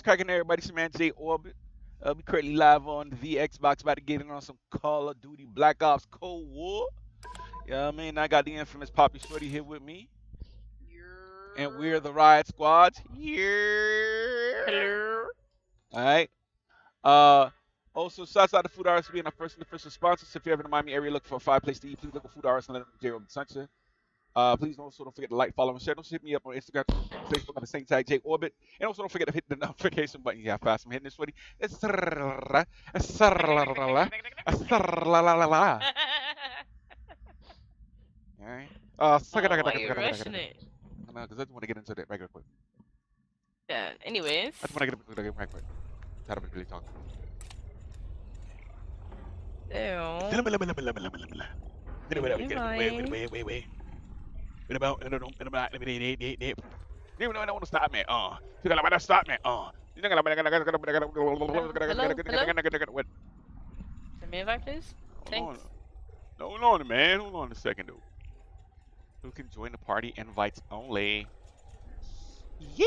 cracking, everybody? It's your man JayOrbit. We currently live on the Xbox, about to get in on some Call of Duty Black Ops Cold War. Yeah, I mean, I got the infamous PoppyShorty here with me, and we're the RiotSquadz. Yeah. Hello. All right. Also, shouts out to FoodRUs being our first and official sponsor. So if you're ever in the Miami area looking for a fire place to eat, please look for FoodRUs and let them JayOrbit Sunshine. Please also don't forget to like, follow, and share. Don't hit me up on Instagram, Facebook on the same tag, JayOrbit. And also don't forget to hit the notification button. Yeah, fast. I'm hitting this, sweaty. Alright. Oh, you're rushing it. No, because I just want to get into that right quick. Yeah, anyways. I just want to get into that right quick. How to really talk. Wait. Wait about you don't want to stop me. You gotta want to stop me. What? Send me invite, please. Thanks. Hold on, man. Hold on a second, though. Who can join the party? Invites only. Yeah.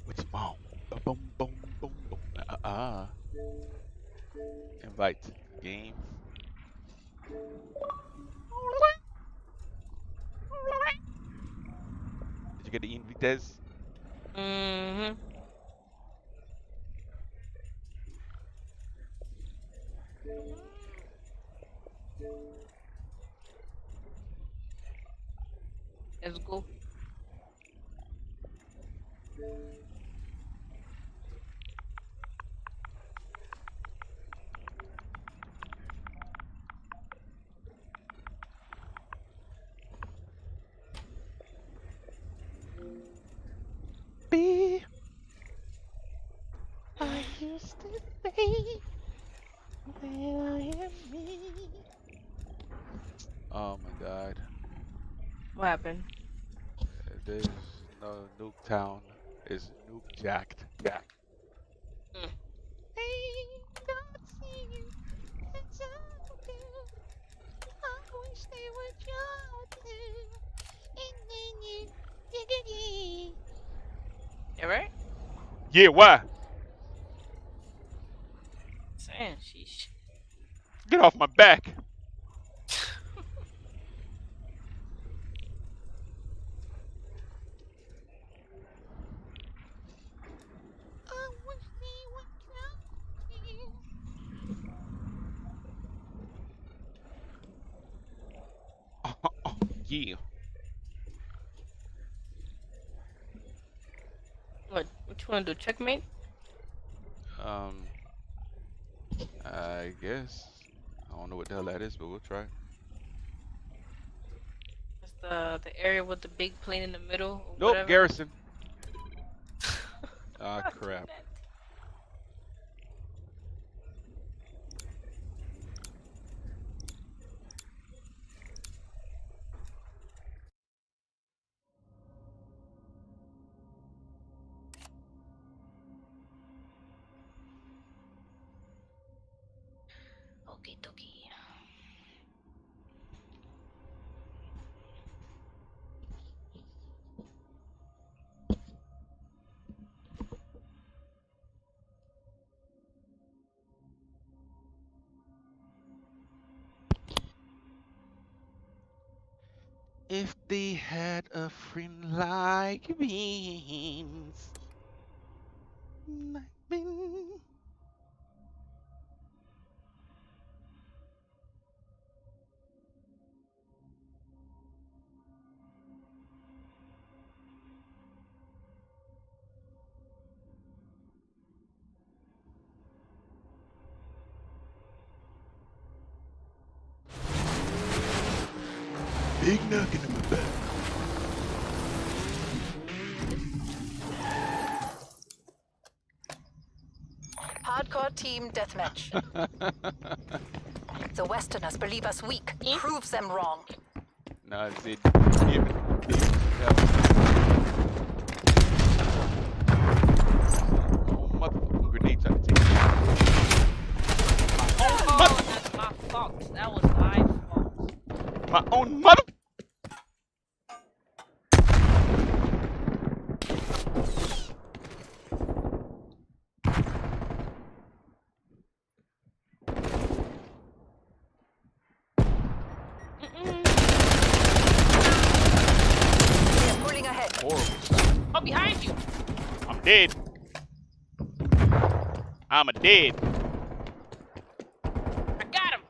What you want? Boom, boom, boom, boom. Invite game. Did you get the invites? Mm-hmm. Let's go. Be I used to say that I am me. Oh my God. What happened? There's no nuke town. It's nuke jacked. Yeah. You right? Yeah, why? Saying, sheesh. Get off my back. Yeah. What you wanna do? Checkmate? I guess. I don't know what the hell that is, but we'll try. It's the area with the big plane in the middle. Or Nope, whatever. Garrison. Ah, crap. Okie dokie. If they had a friend like beans, like beans. Big knocking in my back. Hardcore team deathmatch. The Westerners believe us weak. Proves them wrong. No, it's motherfucking grenades on the table. Oh, that's my fault. That was my fault. My own mother. They're pulling ahead. Horrible. Oh, behind you. I'm dead. I'm a dead. I got him.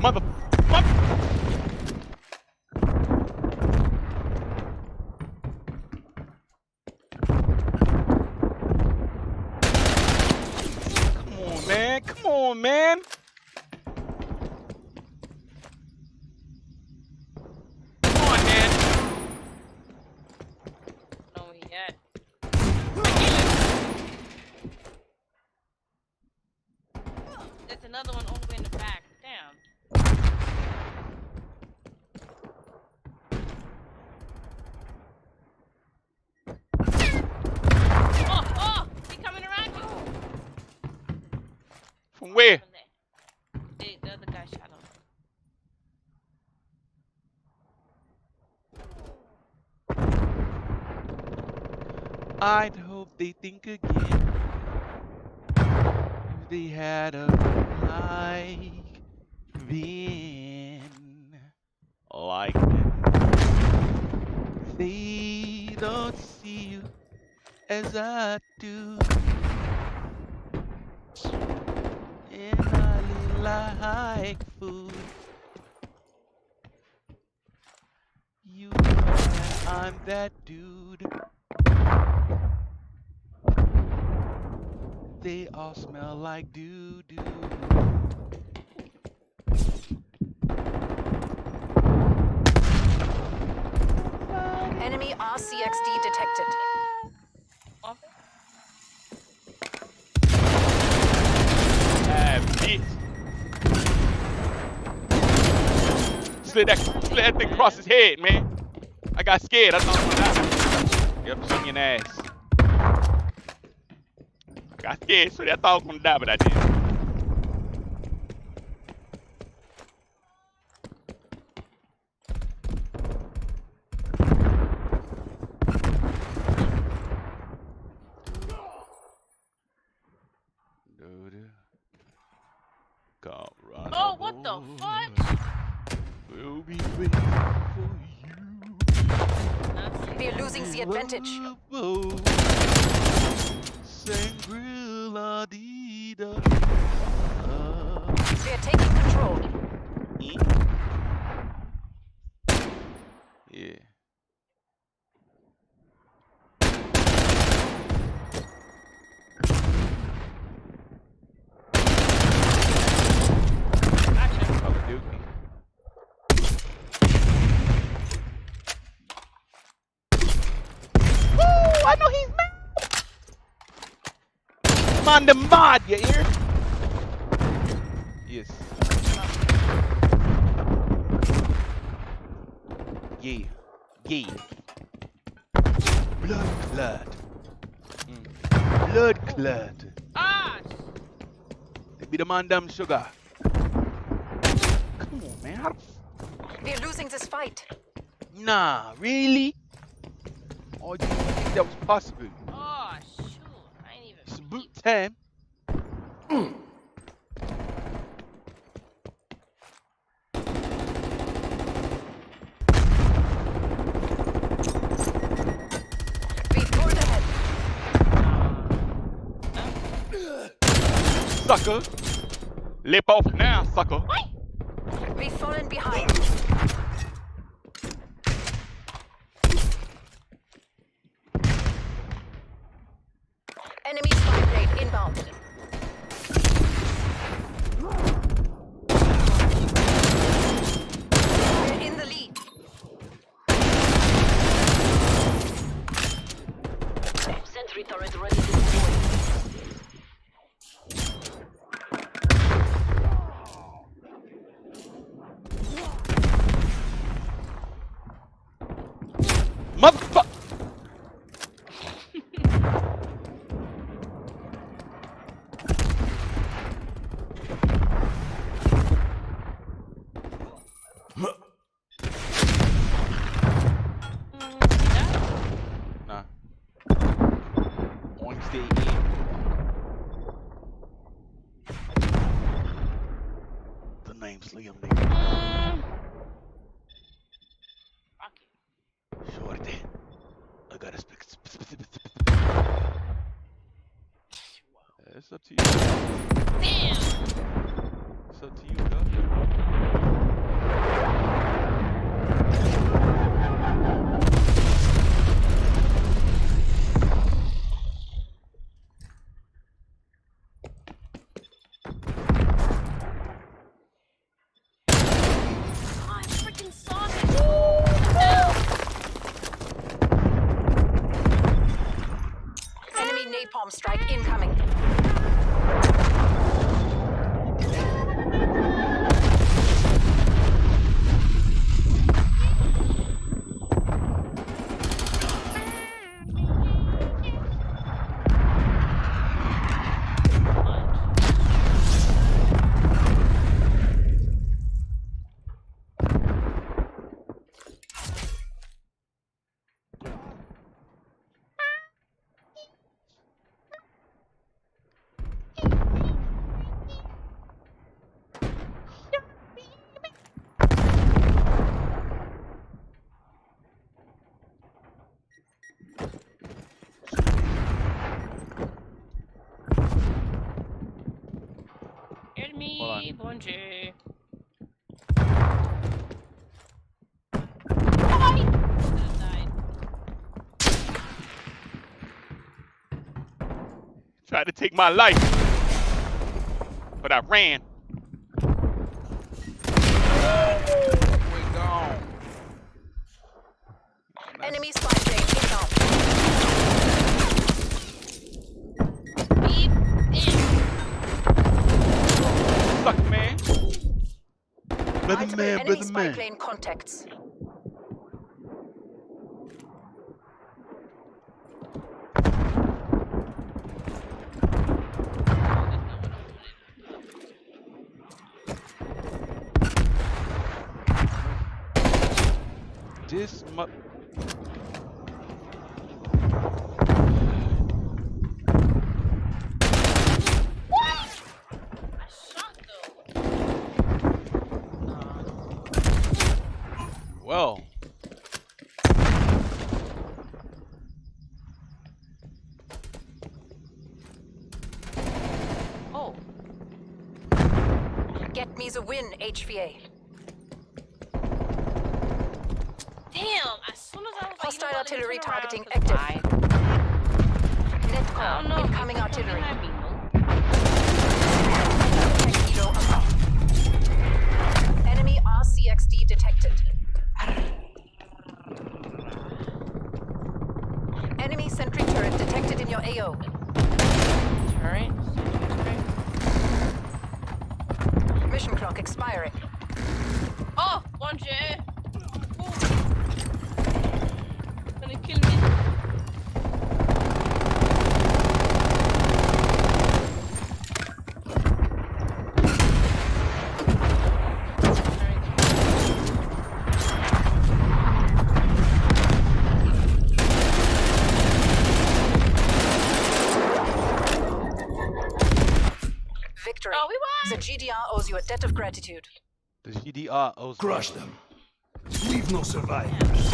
Mother. Come on, man. Come on, man. Come on, man. Know where he at. There's another one all the way in the back. Damn. Oh! He coming around you. From where? From there. The other guy shot him. I'd hope they think again. If they had a like then, like then. They don't see you as I do. And I like food. You know that I'm that dude. They all smell like doo-doo. Enemy RCXD detected. Off Bitch. Slid that thing across his head, man. I got scared. I thought I was gonna die. Yep, shooting your ass. Got scared, so I thought I was gonna die, but I didn't. Oh, what the fuck? We'll be waiting for you. We're losing the advantage. Sangrila-dee-da. We're taking control. Yeah. I know he's mad. I'm on the mod, you hear? Yes. Yeah. Yeah. Blood clot. Blood clot. Ah! They be the man damn sugar. Come on, man. How the We're losing this fight. Nah, really? Or do you think that was possible? Oh, shoot. I ain't even. It's boot time. We pulled ahead. Sucker. Lip off now, sucker. We've fallen behind. Slim nigga. Rocky. Shorty. I gotta speak. It's up to you. Damn. It's up to you, though. I freaking saw it. Enemy napalm strike incoming. Enemy, bonjour. Tried to take my life, but I ran. We're gone. Enemy spy plane inbound. Beep. Suck, man. Multiple enemy spy plane contacts. This mu- I shot though. Well. Oh. Get me the win, HVA. Damn, as soon as I was Hostile like, artillery turn around, targeting 'cause active. I Netcom don't know. incoming Maybe artillery. behind me, no? Tech kilo above. Enemy RCXD detected. Enemy sentry turret detected in your AO. Turret. Mission clock expiring. Oh, bonjour. Gonna kill me. Victory. Oh, we The won! GDR owes you a debt of gratitude. The GDR owes Crush them. Leave no survivors.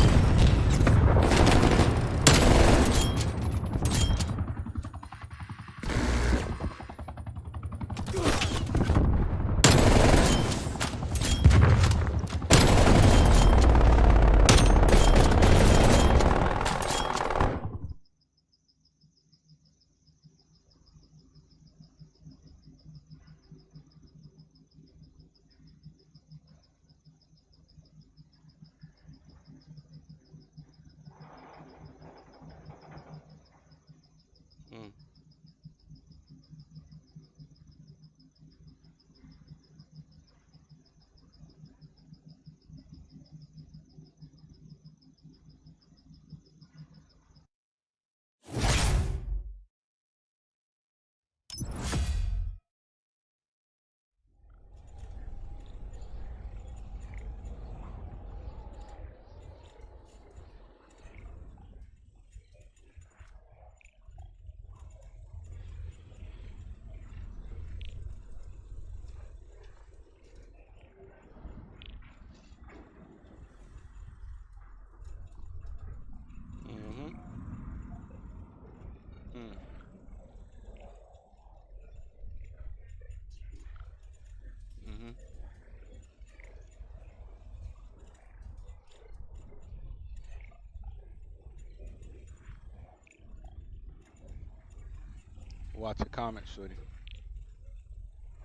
Watch a comment, shorty.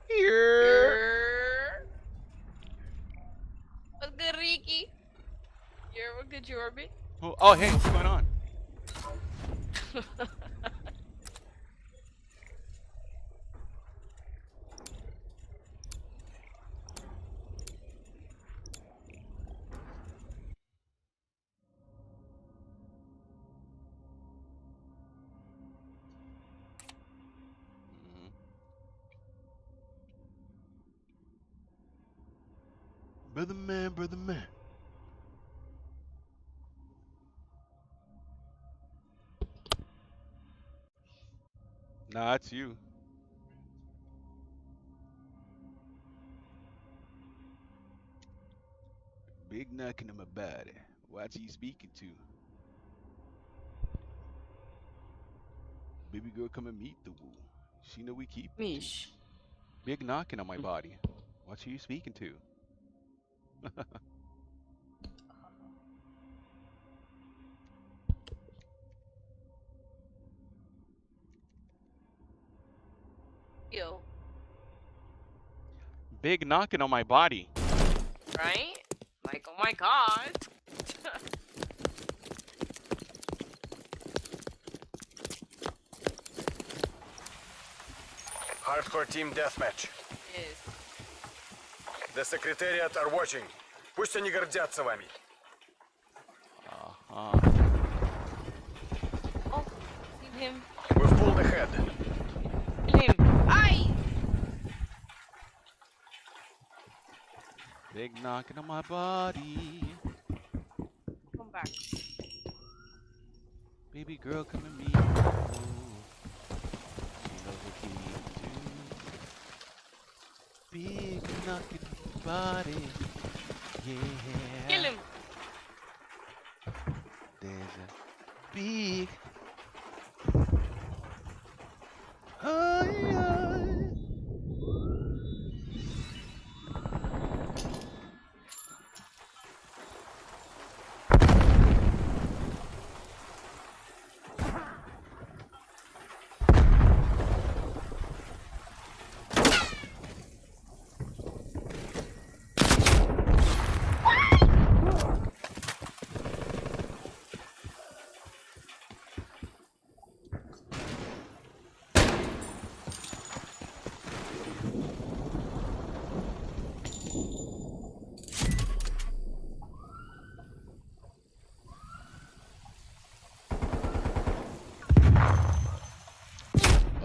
Here. What's good, Ricky? What good, JayOrbit? Oh, hey, what's going on? Brother man, brother man. Nah, it's you. Big knocking on my body. What's he speaking to? Baby girl, come and meet the woo. She know we keep it. Mish. Big knocking on my body. What's you speaking to? Yo. Big knocking on my body. Right? Like, oh my god. Hardcore team deathmatch. Yes. The Secretariat are watching. Пусть они гордятся вами. Oh, seen him. We've pulled ahead. Seen him. Aye! Big knocking on my body. Come back. Baby girl, come and meet the woo. She knows what we need to do. Big knocking on my body. Yeah. Kill him. There's a big. Hi.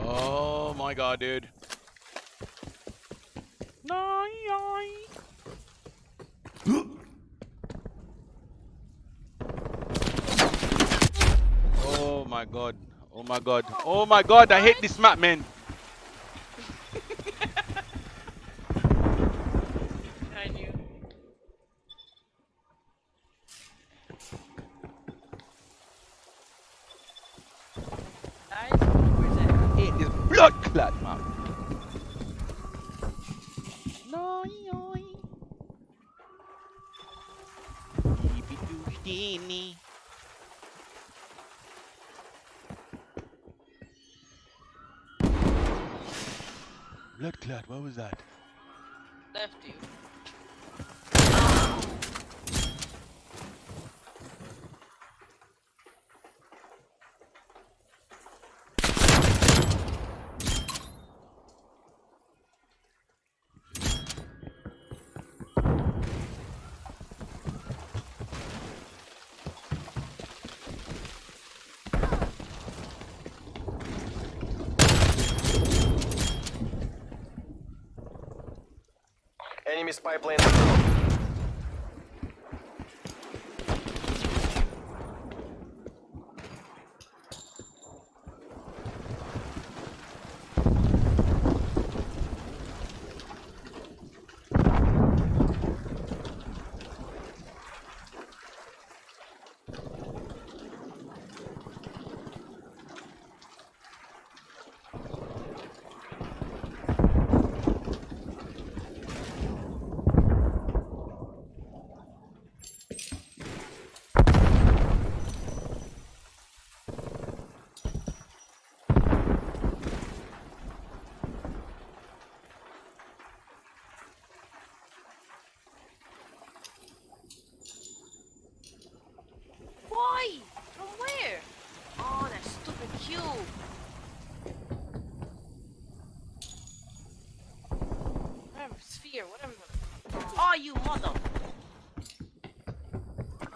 Oh my god, dude. Oh my god. Oh my god. Oh my god, I hate this map, man. I knew. Guys, where's that? I hate this blood clot map. Blood clot, what was that? Left you. Enemy spy plane.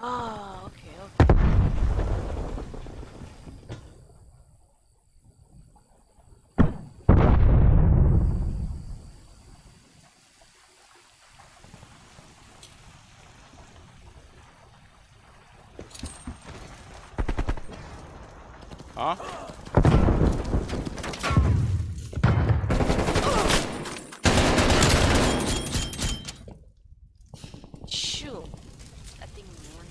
Oh, okay, okay. Huh? Shoot. That thing runs.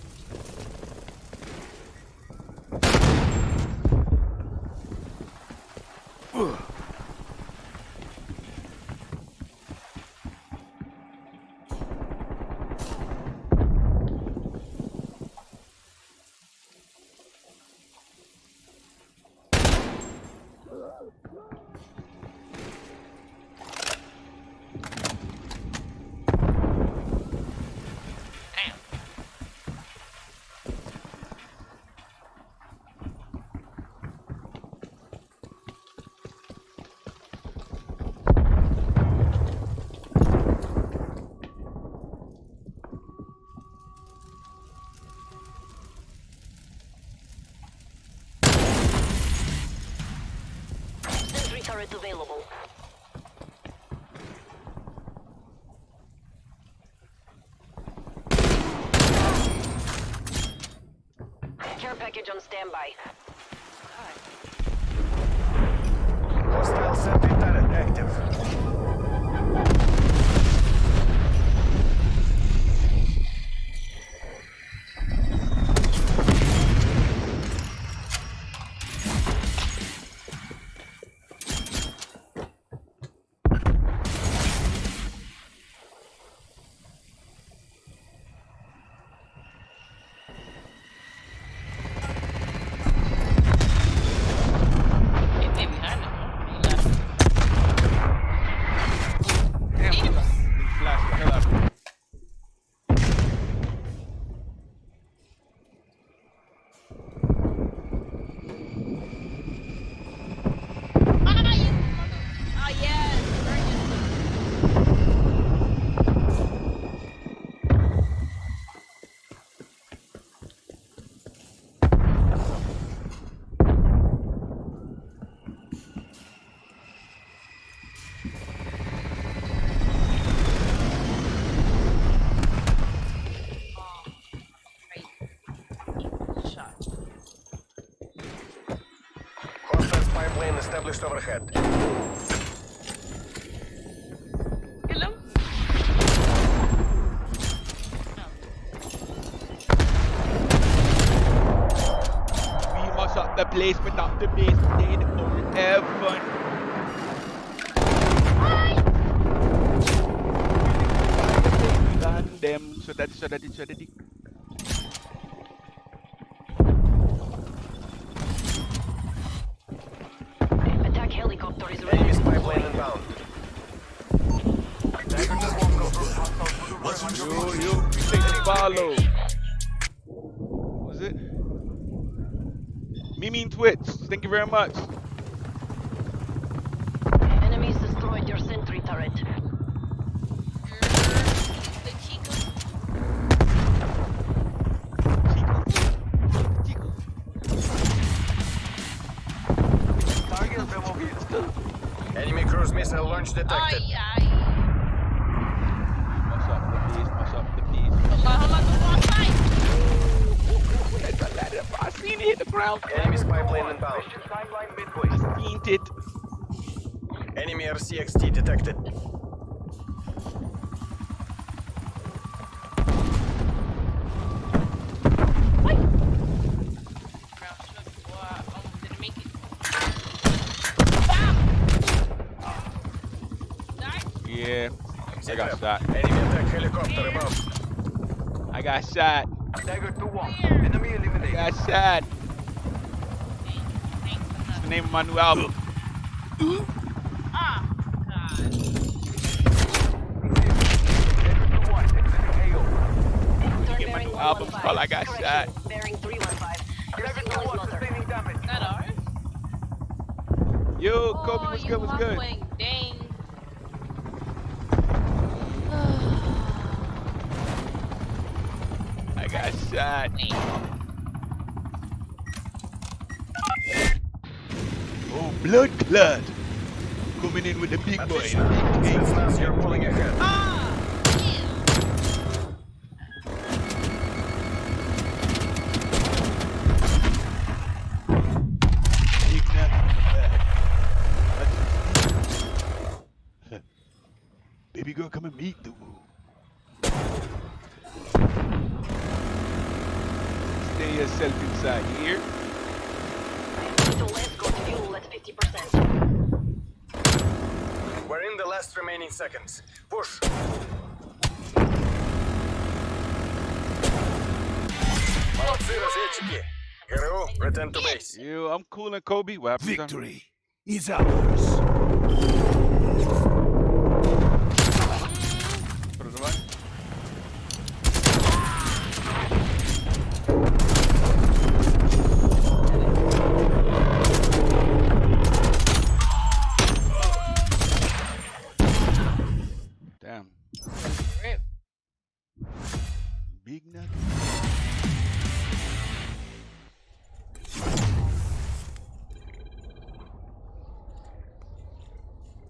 Sentry turret available. Care package on standby. Hostile sentry turret active. Pipeline established overhead. Kill him. We must up the place without the base. Stay in heaven. Gun them so that. Attack helicopter is ready. Enemy's pipeline inbound. You take the follow. Was it? Mimi Twitch, thank you very much. Enemies destroyed your sentry turret. Enemy cruise missile launch detected. Mash up the beast. I seen it hit the ground. Enemy's pipeline inbound. I seen it. Enemy RCXT detected. Yeah, I got shot. Enemy attack helicopter above. I got shot. Dagger 2-1. Enemy eliminated. I got shot. That's the name of my new album. Get my new album called I Got Shot. Bearing 315. Your signal is not there. Is that ours? Yo, Kobe, what's good? What's good? Dang. I got shot. Oh, blood clot. Coming in with the big boy. Спецназ, you're pulling ahead. Big nut on the back. Baby girl, come and meet the woo. Stay yourself inside here. So let's go to fuel at 50%. We're in the last remaining seconds. Push. Молодцы, разведчики. ГРУ, return to base. Yo, I'm cool and Kobe. What happened? Victory is ours. Put it away. Damn. Rip. Big nut.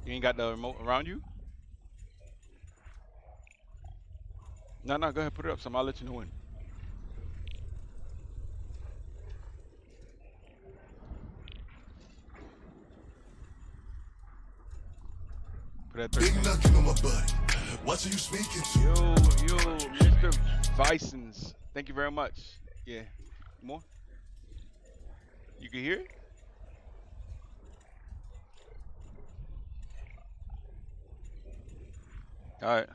You ain't got the remote around you? No, go ahead, put it up. I'll let you know when. Put that Big knocking on my butt. What are you speaking to? Yo, Mr. Vicens. Thank you very much. Yeah. More? You can hear it? All right.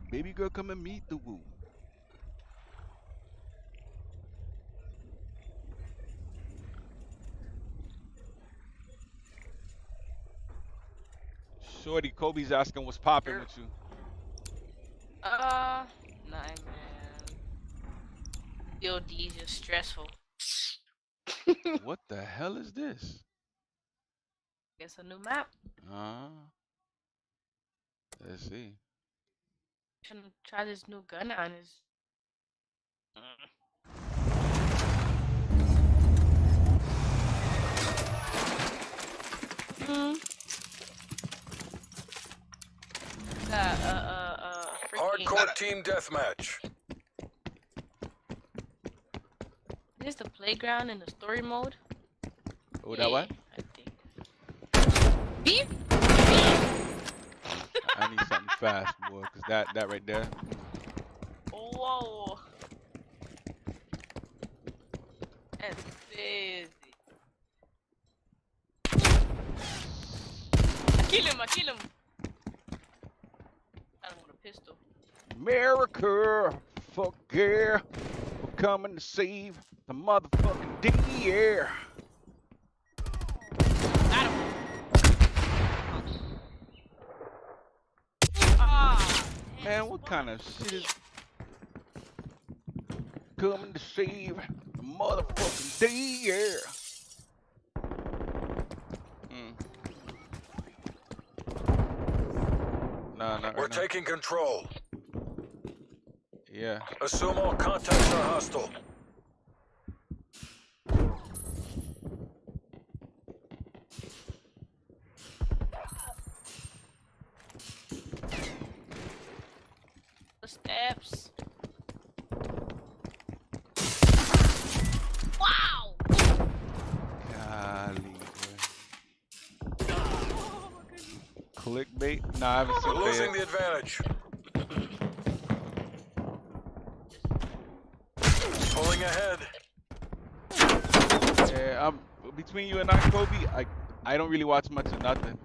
Baby girl, come and meet the woo. Shorty, Kobe's asking what's popping with you. Nah, man. DOD is just stressful. What the hell is this? Guess a new map. Let's see. Trying to try this new gun on his. Hardcore team deathmatch. Is this the playground in the story mode? Oh, that what? I think. Beep. I need something fast, boy, cause that right there. Whoa. That's busy. I kill him. I don't want a pistol. America, fuck yeah, we're coming to save the motherfucking day. Got him. Ah. Man, what kind of shit is coming to save the motherfucking day? Nah, not We're right now. taking control. Yeah. Assume all contacts are hostile. The steps. Wow. Golly, boy. Clickbait? Nah, I haven't seen We're losing the that. advantage. Pulling ahead. Yeah, between you and I, Kobe, I don't really watch much of nothing.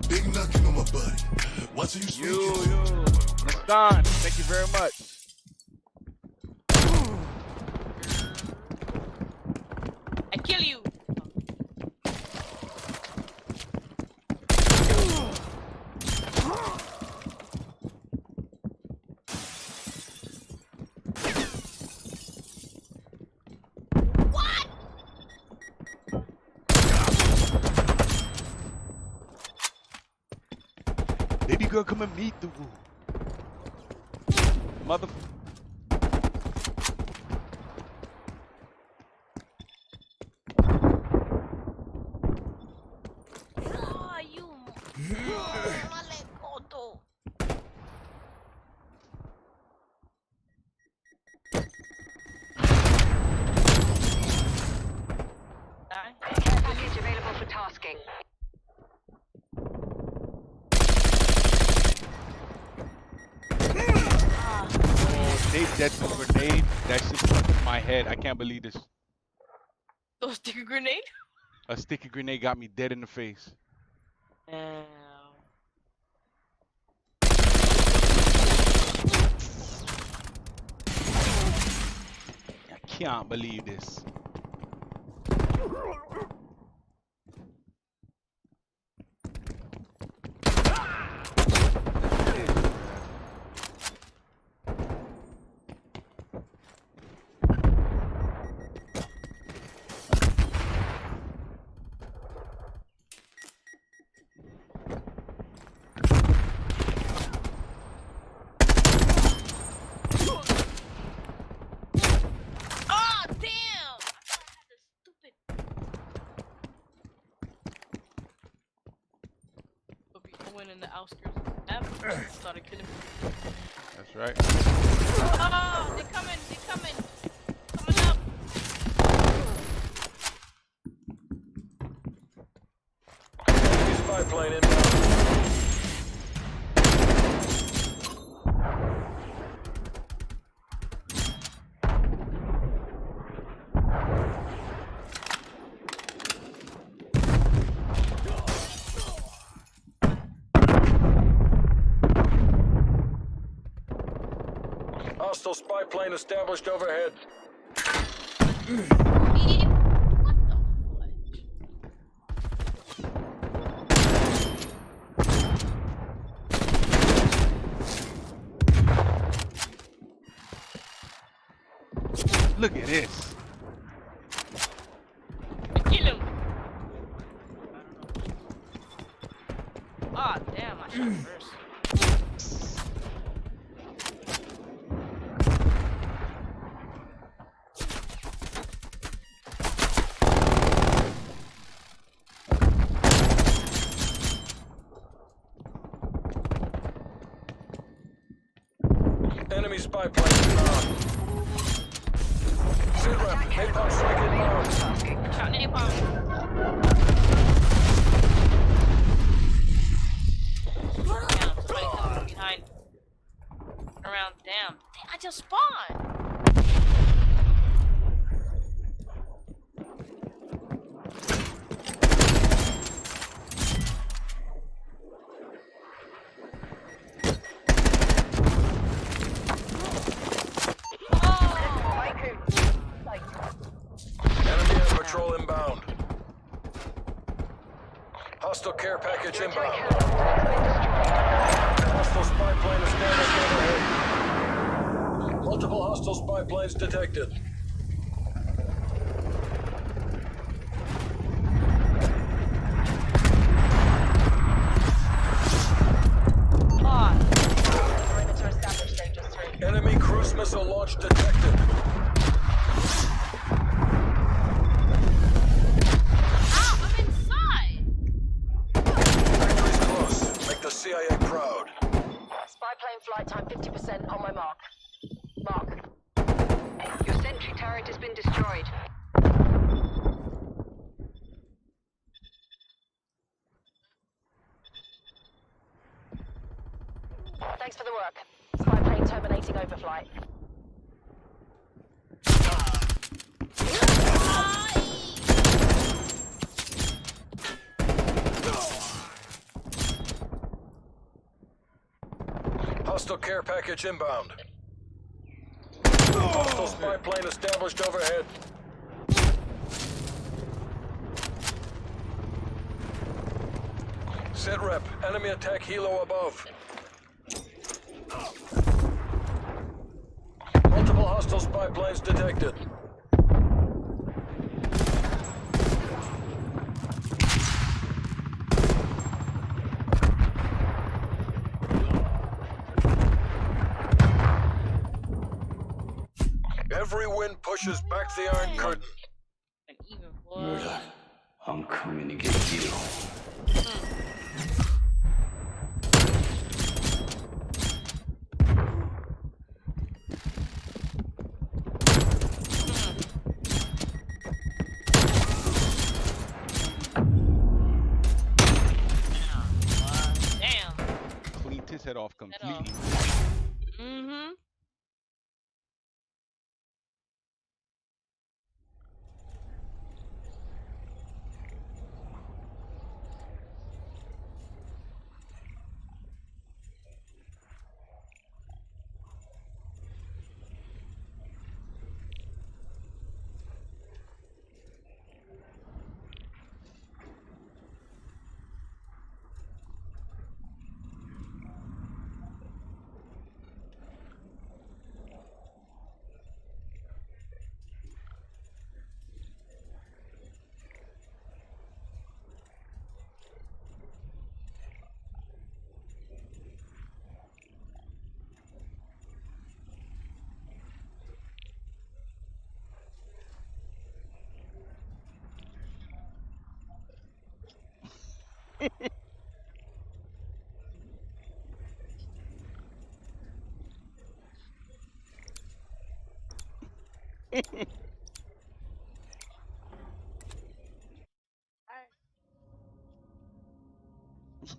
Big knocking on my butt. What are you speaking to? Yo, Nastan, thank you very much. I kill you. gonna come and meet the woo. Mother. Ah, you. Vale, coto. Die. Care package available for tasking. Oh, they dead to a grenade. That shit stuck in my head. I can't believe this. Those stick a grenade? A sticky grenade got me dead in the face. Damn. I can't believe this. Ah, damn! I thought I had this stupid. But we went in the outskirts of the map. Started killing me. That's right. Oh, they coming! They coming! Coming up! Enemy spy plane inbound. Hostile spy plane established overhead. What the fudge? Look at this. Kill him! Ah, damn, I shot first. Enemy spy plane inbound. Sit rep. Napalm strike inbound. Shot napalm. Damn, somebody coming from behind. Around, damn. I just spawned! Enemy air patrol inbound. Hostile care package inbound. Hostile spy plane established overhead. Multiple hostile spy planes detected. Perimeter established, Danger 3. Enemy cruise missile launch detected. Ow, I'm inside! Factory's close. Make the CIA proud. Spy plane flight time 50% on my mark. Mark. Your sentry turret has been destroyed. Thanks for the work. Spy plane terminating overflight. Hostile care package inbound. Hostile spy plane established overhead. Sit rep. Enemy attack helo above. Multiple hostile spy planes detected. Every win pushes back the Iron Curtain. And even boy. Murdoch, I'm coming to get you. Damn. Cleaned his head off completely. Mm-hmm.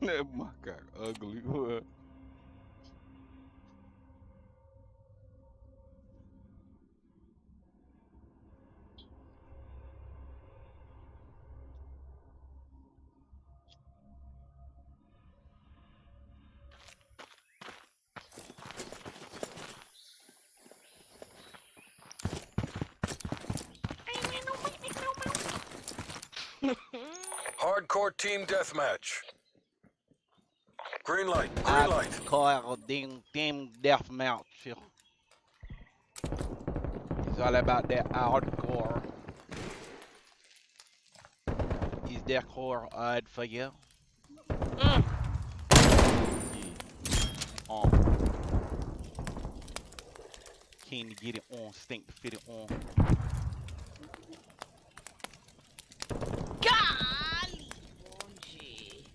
Oh my God, ugly. Hardcore team deathmatch. Green light, green light. Hardcore team deathmatch. It's all about that hardcore. Is that core odd for you? Yeah. Keen to get it on, stink to fit it on. Golly. Oh, gee.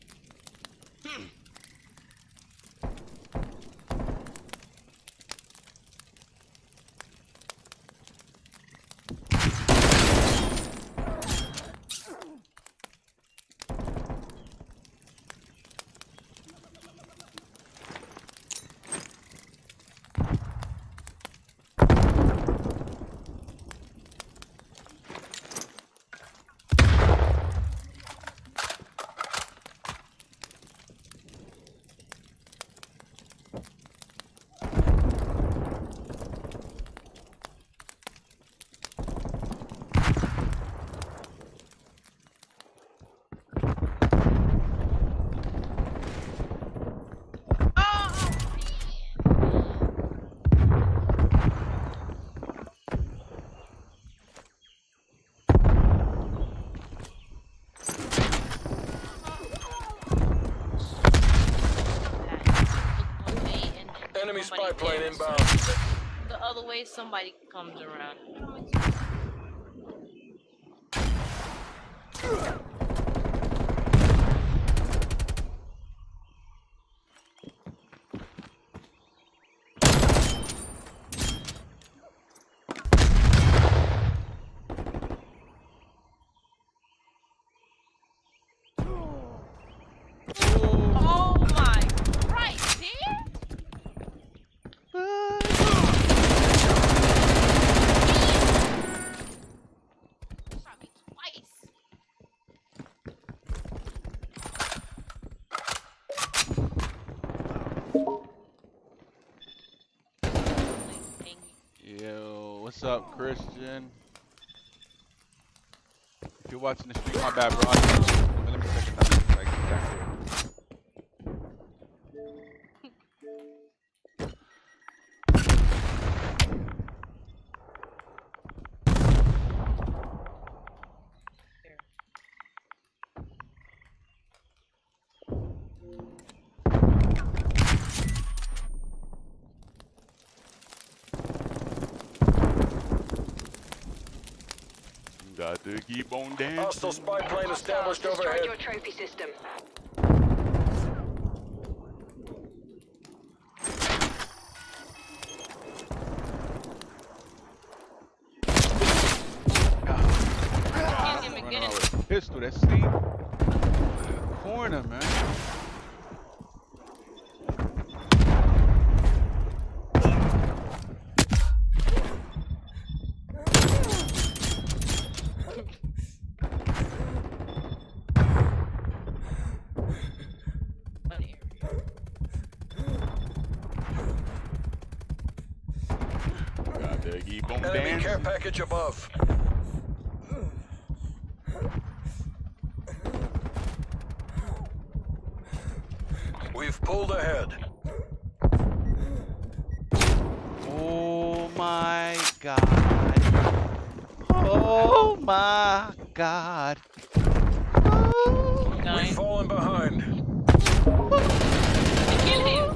Enemy spy plane dips. inbound. The other way, somebody comes around. Oh my Christ, here? Shot me twice. Yo, what's up, Christian? If you're watching the stream, my bad, bro. Let me check it out. Like, exactly. Got to keep on dancing. Hostile spy plane established Destroyed overhead. your trophy system. Can't even get Running it. with a pistol. That's Steve. Corner, man. Got to keep on Enemy care dancing. package above. We've pulled ahead. Oh my God. Oh my God. Oh. We've Nine. fallen behind. Kill him.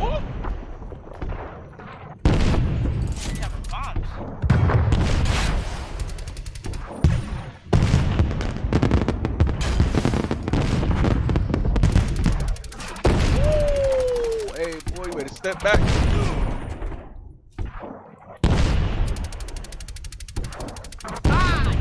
Oh. Having bombs. Ooh. Hey, boy, you better step back. Ah,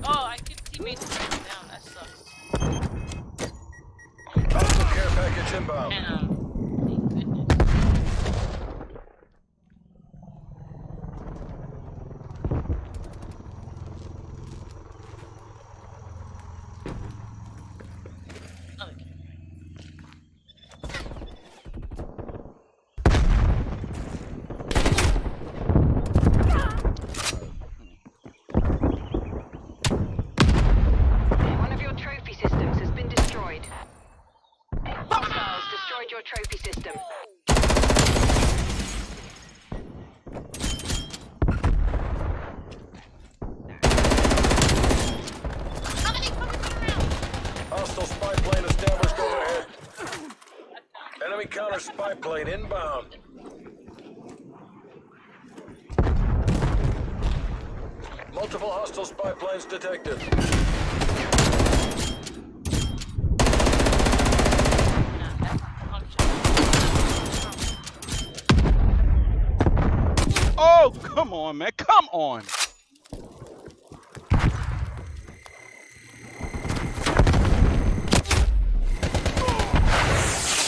oh, I keep teammates down. That sucks. Hostile care package inbound. Thank goodness. Okay. One of your trophy systems has been destroyed. Hostiles destroyed your trophy system. Hostile spy plane established overhead. Enemy counter spy plane inbound. Multiple hostile spy planes detected. Oh, come on, man. Come on.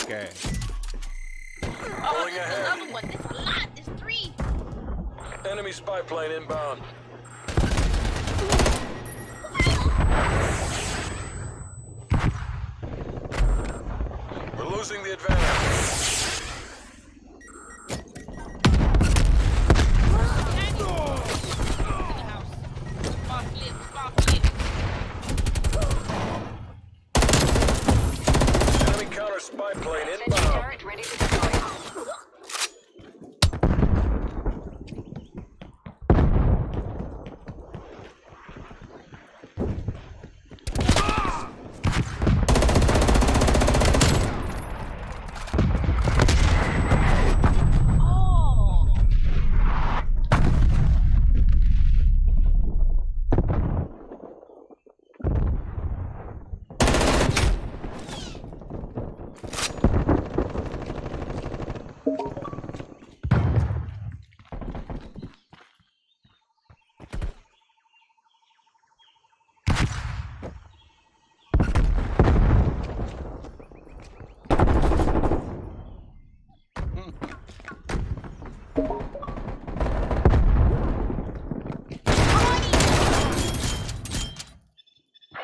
Okay. Oh, Pulling there's ahead. another one. There's a lot. There's 3. Enemy spy plane inbound. We're losing the advantage. Enemy counter spy plane Sentry inbound. turret ready to deploy. Oh.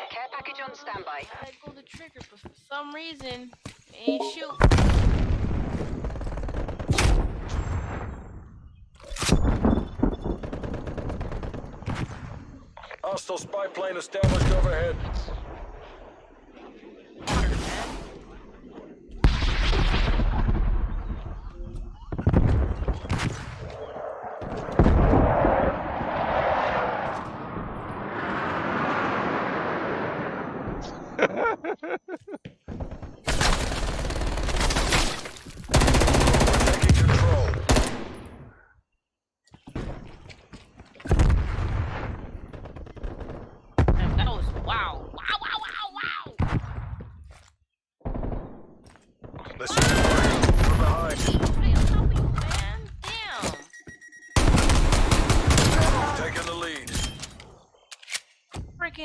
Care package on standby. I pulled the trigger, but for some reason, it ain't shoot. Hostile spy plane established overhead.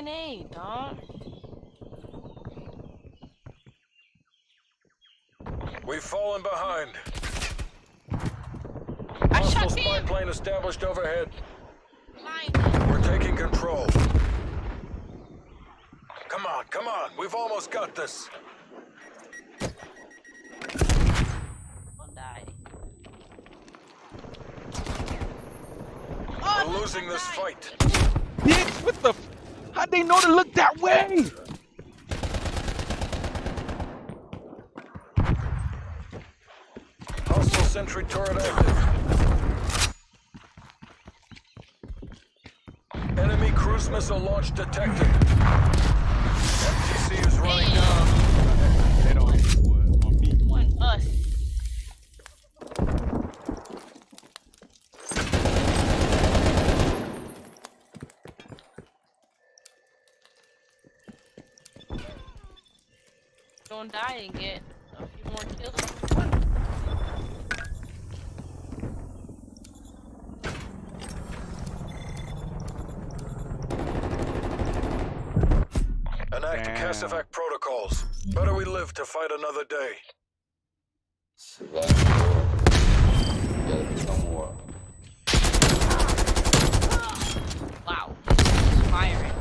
A, dog. We've fallen behind. I Hostile shot spy him. plane established overhead. Mine. We're taking control. Come on, come on. We've almost got this. Don't die. We're losing this fight. Bitch, what the f— how'd they know to look that way? Hostile sentry turret active. Enemy cruise missile launch detected. FTC is running down. They don't need wood on me. On us. Don't die and get a few more kills. Enact CASEVAC protocols. Better we live to fight another day. Wow. He's firing.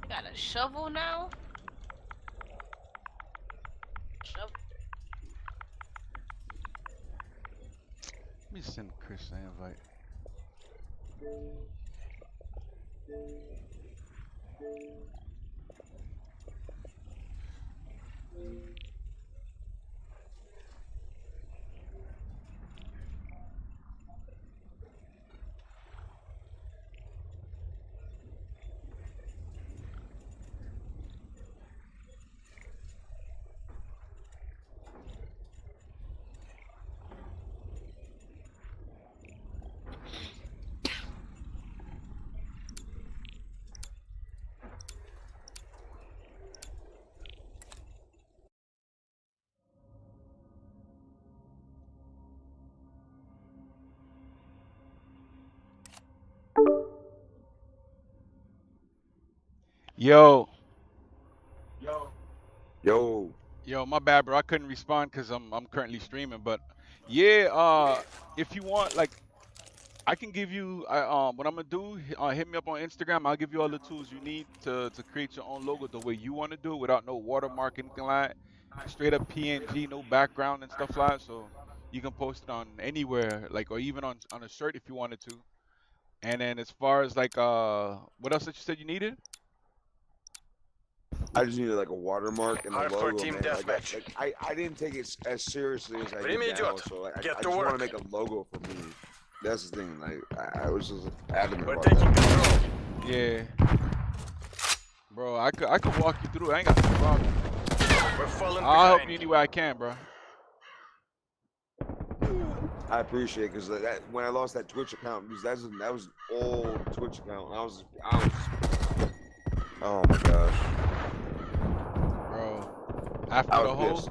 Got a shovel now? Shovel. Let me send Chris an invite. Yo. Yo, my bad, bro. I couldn't respond because I'm currently streaming. But yeah, if you want, like, I can give you. What I'm gonna do? Hit me up on Instagram. I'll give you all the tools you need to create your own logo the way you want to do it, without no watermark, anything like that. Straight up PNG, no background and stuff like that. So you can post it on anywhere, like, or even on a shirt if you wanted to. And then as far as like what else that you said you needed? I just needed like a watermark and a Hard logo, for team man. deathmatch. I didn't take it as seriously as I What do you mean did do now, it? so like, Get I to just want work. to make a logo for me. That's the thing. Like I was just adamant We're about taking that. control. Yeah, bro. I could walk you through it. I ain't got no problem. We're falling I'll help behind. you any way I can, bro. I appreciate it because that when I lost that Twitch account, because that was an old Twitch account. And I was oh my gosh. Bro, after the was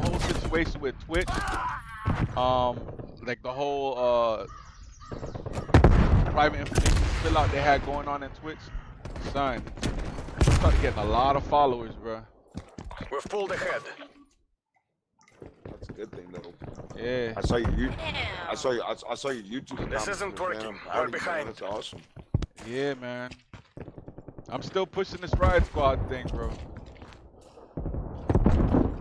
whole situation with Twitch, like the whole private information fill out they had going on in Twitch, son, I started getting a lot of followers, bro. We've pulled ahead. That's a good thing though. Yeah. I saw your Damn. I saw your YouTube. This isn't comments, working. man. I'm proud We're of you, man. behind. That's awesome. Yeah, man. I'm still pushing this RiotSquadz thing, bro.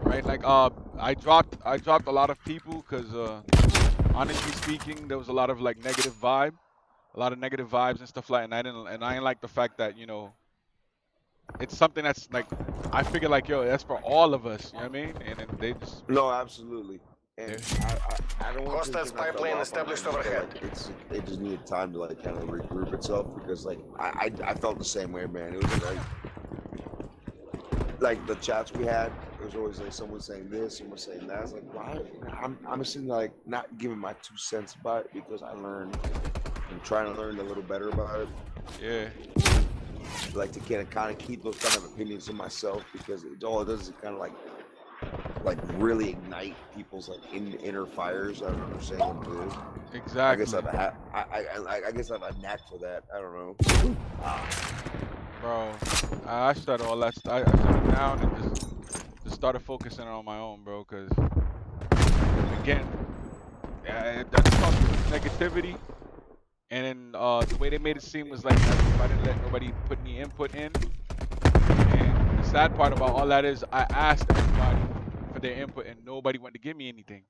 Right, like I dropped a lot of people because honestly speaking, there was a lot of like negative vibes and stuff like that. And I didn't like the fact that, you know, it's something that's like, I figure like, yo, that's for all of us, you know what I mean? And then they just No, absolutely. And Yeah. I don't want Hostile to spy plane established overhead. It just needed time to like kind of regroup itself because like I felt the same way, man. It was like the chats we had. It was always like someone saying this, someone saying that. I was like, why? I'm sitting like not giving my 2 cents about it because I learned. I'm trying to learn a little better about it. yeah. Like to kind of keep those kind of opinions to myself because all it does is kind of like really ignite people's like inner fires. I don't understand what it is. Exactly. I guess I've a knack for that. I don't know. Bro, I shut all that. I shut it down and just started focusing on my own, bro. Cause again, that's negativity. And then the way they made it seem was like I didn't let nobody put any input in. And the sad part about all that is I asked everybody for their input and nobody wanted to give me anything.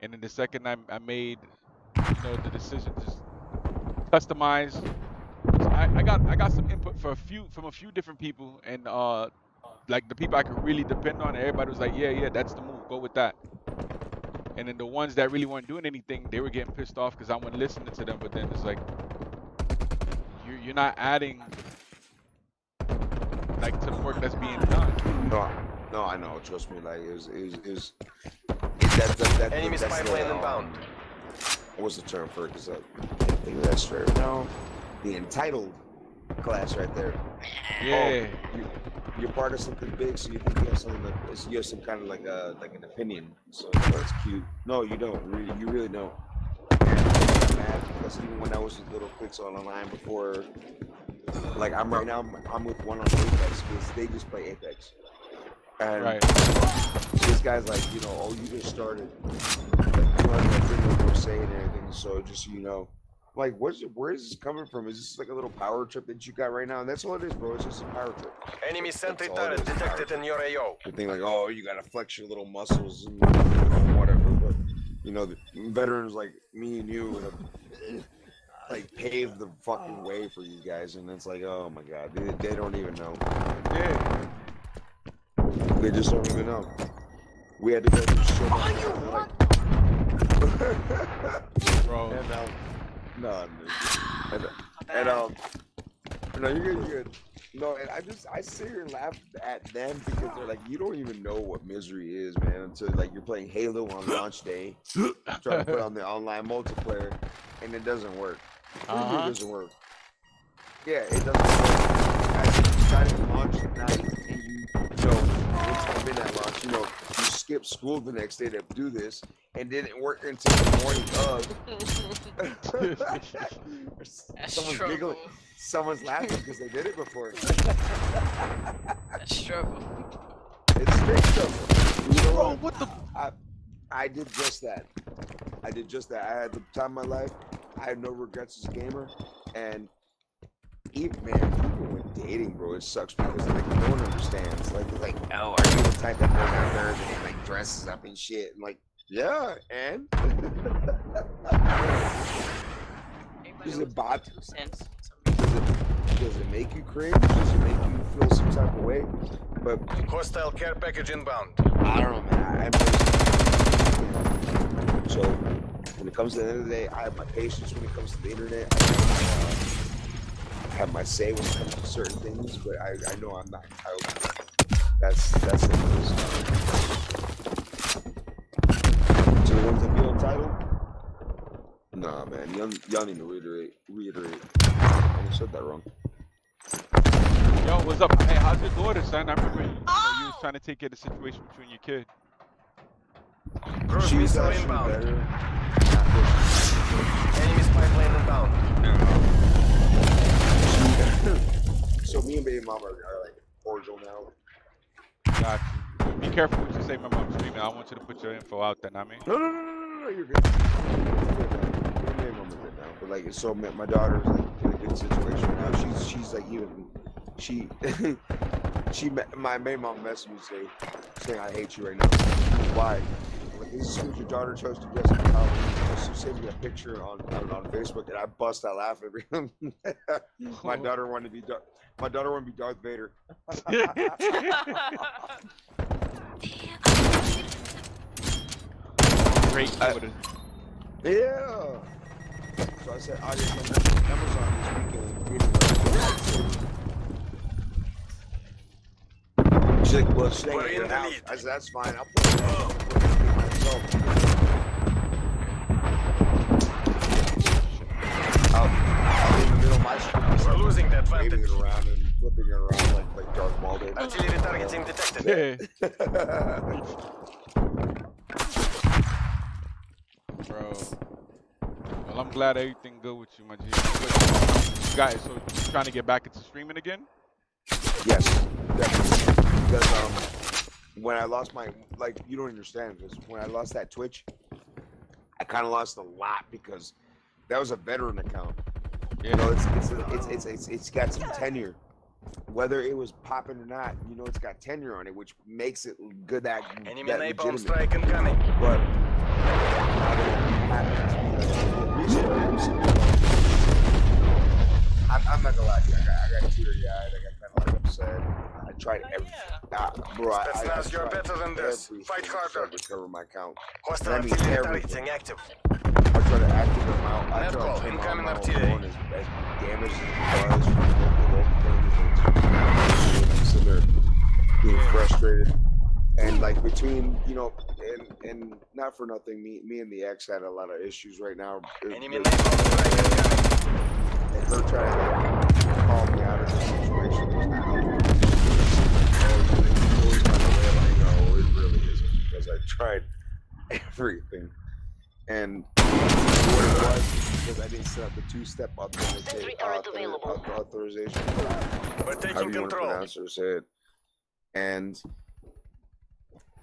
And then the second I made, you know, the decision to just customize. So I got some input from a few different people, and like the people I could really depend on. Everybody was like, yeah, that's the move. Go with that. And then the ones that really weren't doing anything, they were getting pissed off because I wasn't listening to them. But then it's like, you're not adding like to the work that's being done. No, I know. Trust me. Like, that Enemy that's spy plane inbound. What's the term for it? Because I can't think of that straight now. The entitled class right there. Yeah. Oh, you're part of something big, so you think you have something you have some kind of like an opinion. So that's cute. No, you don't. You really don't. And I'm mad because even when I was with little clicks on online before, like I'm right now, I'm with one on Apex because they just play Apex. And Right. this guy's like, you know, oh, you just started. Like, you know, what we're saying and everything. So just so you know. Like, where is this coming from? Is this like a little power trip that you got right now? And that's all it is, bro. It's just a power trip. Enemy sentry turret detected in your AO. You think like, oh, you gotta flex your little muscles and whatever. But you know, the veterans like me and you would have like paved the fucking way for you guys, and it's like, oh my god, they don't even know. Yeah. They just don't even know. We had to go through so much. Bro. And, no, no, you're good. No, and I sit here and laugh at them because they're like, you don't even know what misery is, man, until like you're playing Halo on launch day, trying to put on the online multiplayer, and it doesn't work. It doesn't work. Yeah, it doesn't work. I decided to launch at night, and you know, midnight launch, you know, you skip school the next day to do this, and didn't work until the morning of. Someone's giggling. Someone's laughing because they did it before. That's struggle. It's straight struggle. You know Bro, what the? I did just that. I had the time of my life. I had no regrets as a gamer, and even with dating, bro, it sucks because like no one understands. Like, oh, are you the type that goes out there and like dresses up and shit? And like, yeah, and does it bother? Does it make you cringe? Does it make you feel some type of way? But Hostile care package inbound. I don't know, man. So when it comes to the end of the day, I have my patience. When it comes to the internet, I have my say when it comes to certain things. But I know I'm not entitled. That's it. To the ones that feel entitled, nah, man. Y'all need to reiterate. I said that wrong. Yo, what's up? Hey, how's your daughter, son? I remember you just trying to take care of the situation with you and your kid. Cruise She's missile actually inbound. better. Enemy spy plane inbound. So me and baby mom are like cordial now. Got you. Be careful what you say, remember I'm streaming. I don't want you to put your info out there, I mean. No, you're good. Me and baby mom are good now. But like, so my daughter's like in a good situation now. She's like even my baby mom messaged me saying I hate you right now. Why? Like, as soon as your daughter chose to dress up in Halloween, she sent me a picture on Facebook, and I bust out laughing. My daughter wanted to be Darth Vader. Great. Yeah. So I said, audio from Amazon this weekend. She's like, well, stay We're in in the the house. lead. I said, that's fine. I'll put it myself. I'll be in the middle of my street. We're losing that Waving advantage. it around and flipping it around like Darth Maul did. Artillery targeting detected. Yeah. Bro. Well, I'm glad everything good with you, my G. Guys, so you trying to get back into streaming again? Yes, definitely. Because when I lost my, like, you don't understand this. When I lost that Twitch, I kind of lost a lot because that was a veteran account. Yeah. You know, it's got some tenure. Whether it was popping or not, you know, it's got tenure on it, which makes it good that Enemy that napalm legitimate. strike incoming. But I'm not gonna lie to you. I got teary-eyed. I got kind of like upset. I tried everything. Bro, Spetsnaz, you're tried better than this. everything Fight to harder. recover my account. Hostile I mean, artillery everything. targeting active. I tried to activate them out. I Net tried call, to turn incoming my artillery. phone as damaged as it was from local things. So they're being frustrated. And like between, you know, and not for nothing, me and the ex had a lot of issues right now. Enemy napalm strike incoming. And her trying to call me out of the situation was not helpful. No, it really isn't, because I tried everything. And what it was because I didn't set up the two-step authorization. We're taking However you want to control. pronounce or say it. And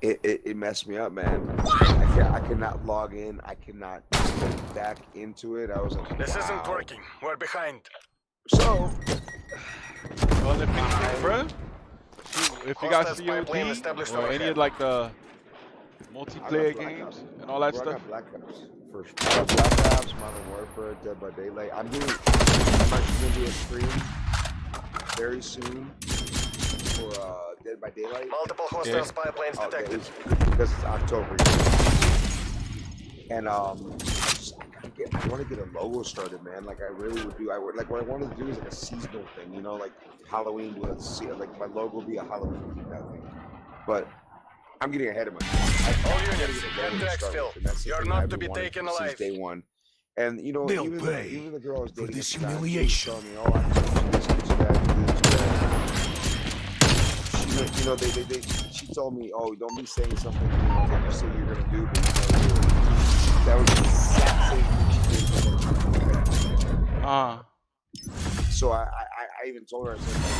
it messed me up, man. I cannot log in. I cannot get back into it. I was like, This wow. isn't working. We're behind. So, Well, if anything, bro, if you got Hostile spy plane established COD or any overhead. of like the I multiplayer got Black games Ops. and all that Bro, I stuff, got Black Ops. First, I got Black Ops, Modern Warfare, Dead by Daylight. I'm actually gonna do a stream very soon for Dead by Daylight. Multiple hostile spy planes detected. Because it's October. And I want to get a logo started, man. Like I really would do. Like what I wanted to do is like a seasonal thing, you know, like Halloween. Like my logo be a Halloween thing. But I'm getting ahead of myself. All units, head to exfil. You're not to be taken alive. Day one. And you know, They'll even pay the girl I was for dating this at the time, she was humiliation. telling me, oh, I can do this, do that, do this, do that. She, you know, she told me, oh, don't be saying something that you say you're gonna do, but you never do it. That was the exact same thing she did. So I even told her, I said, like,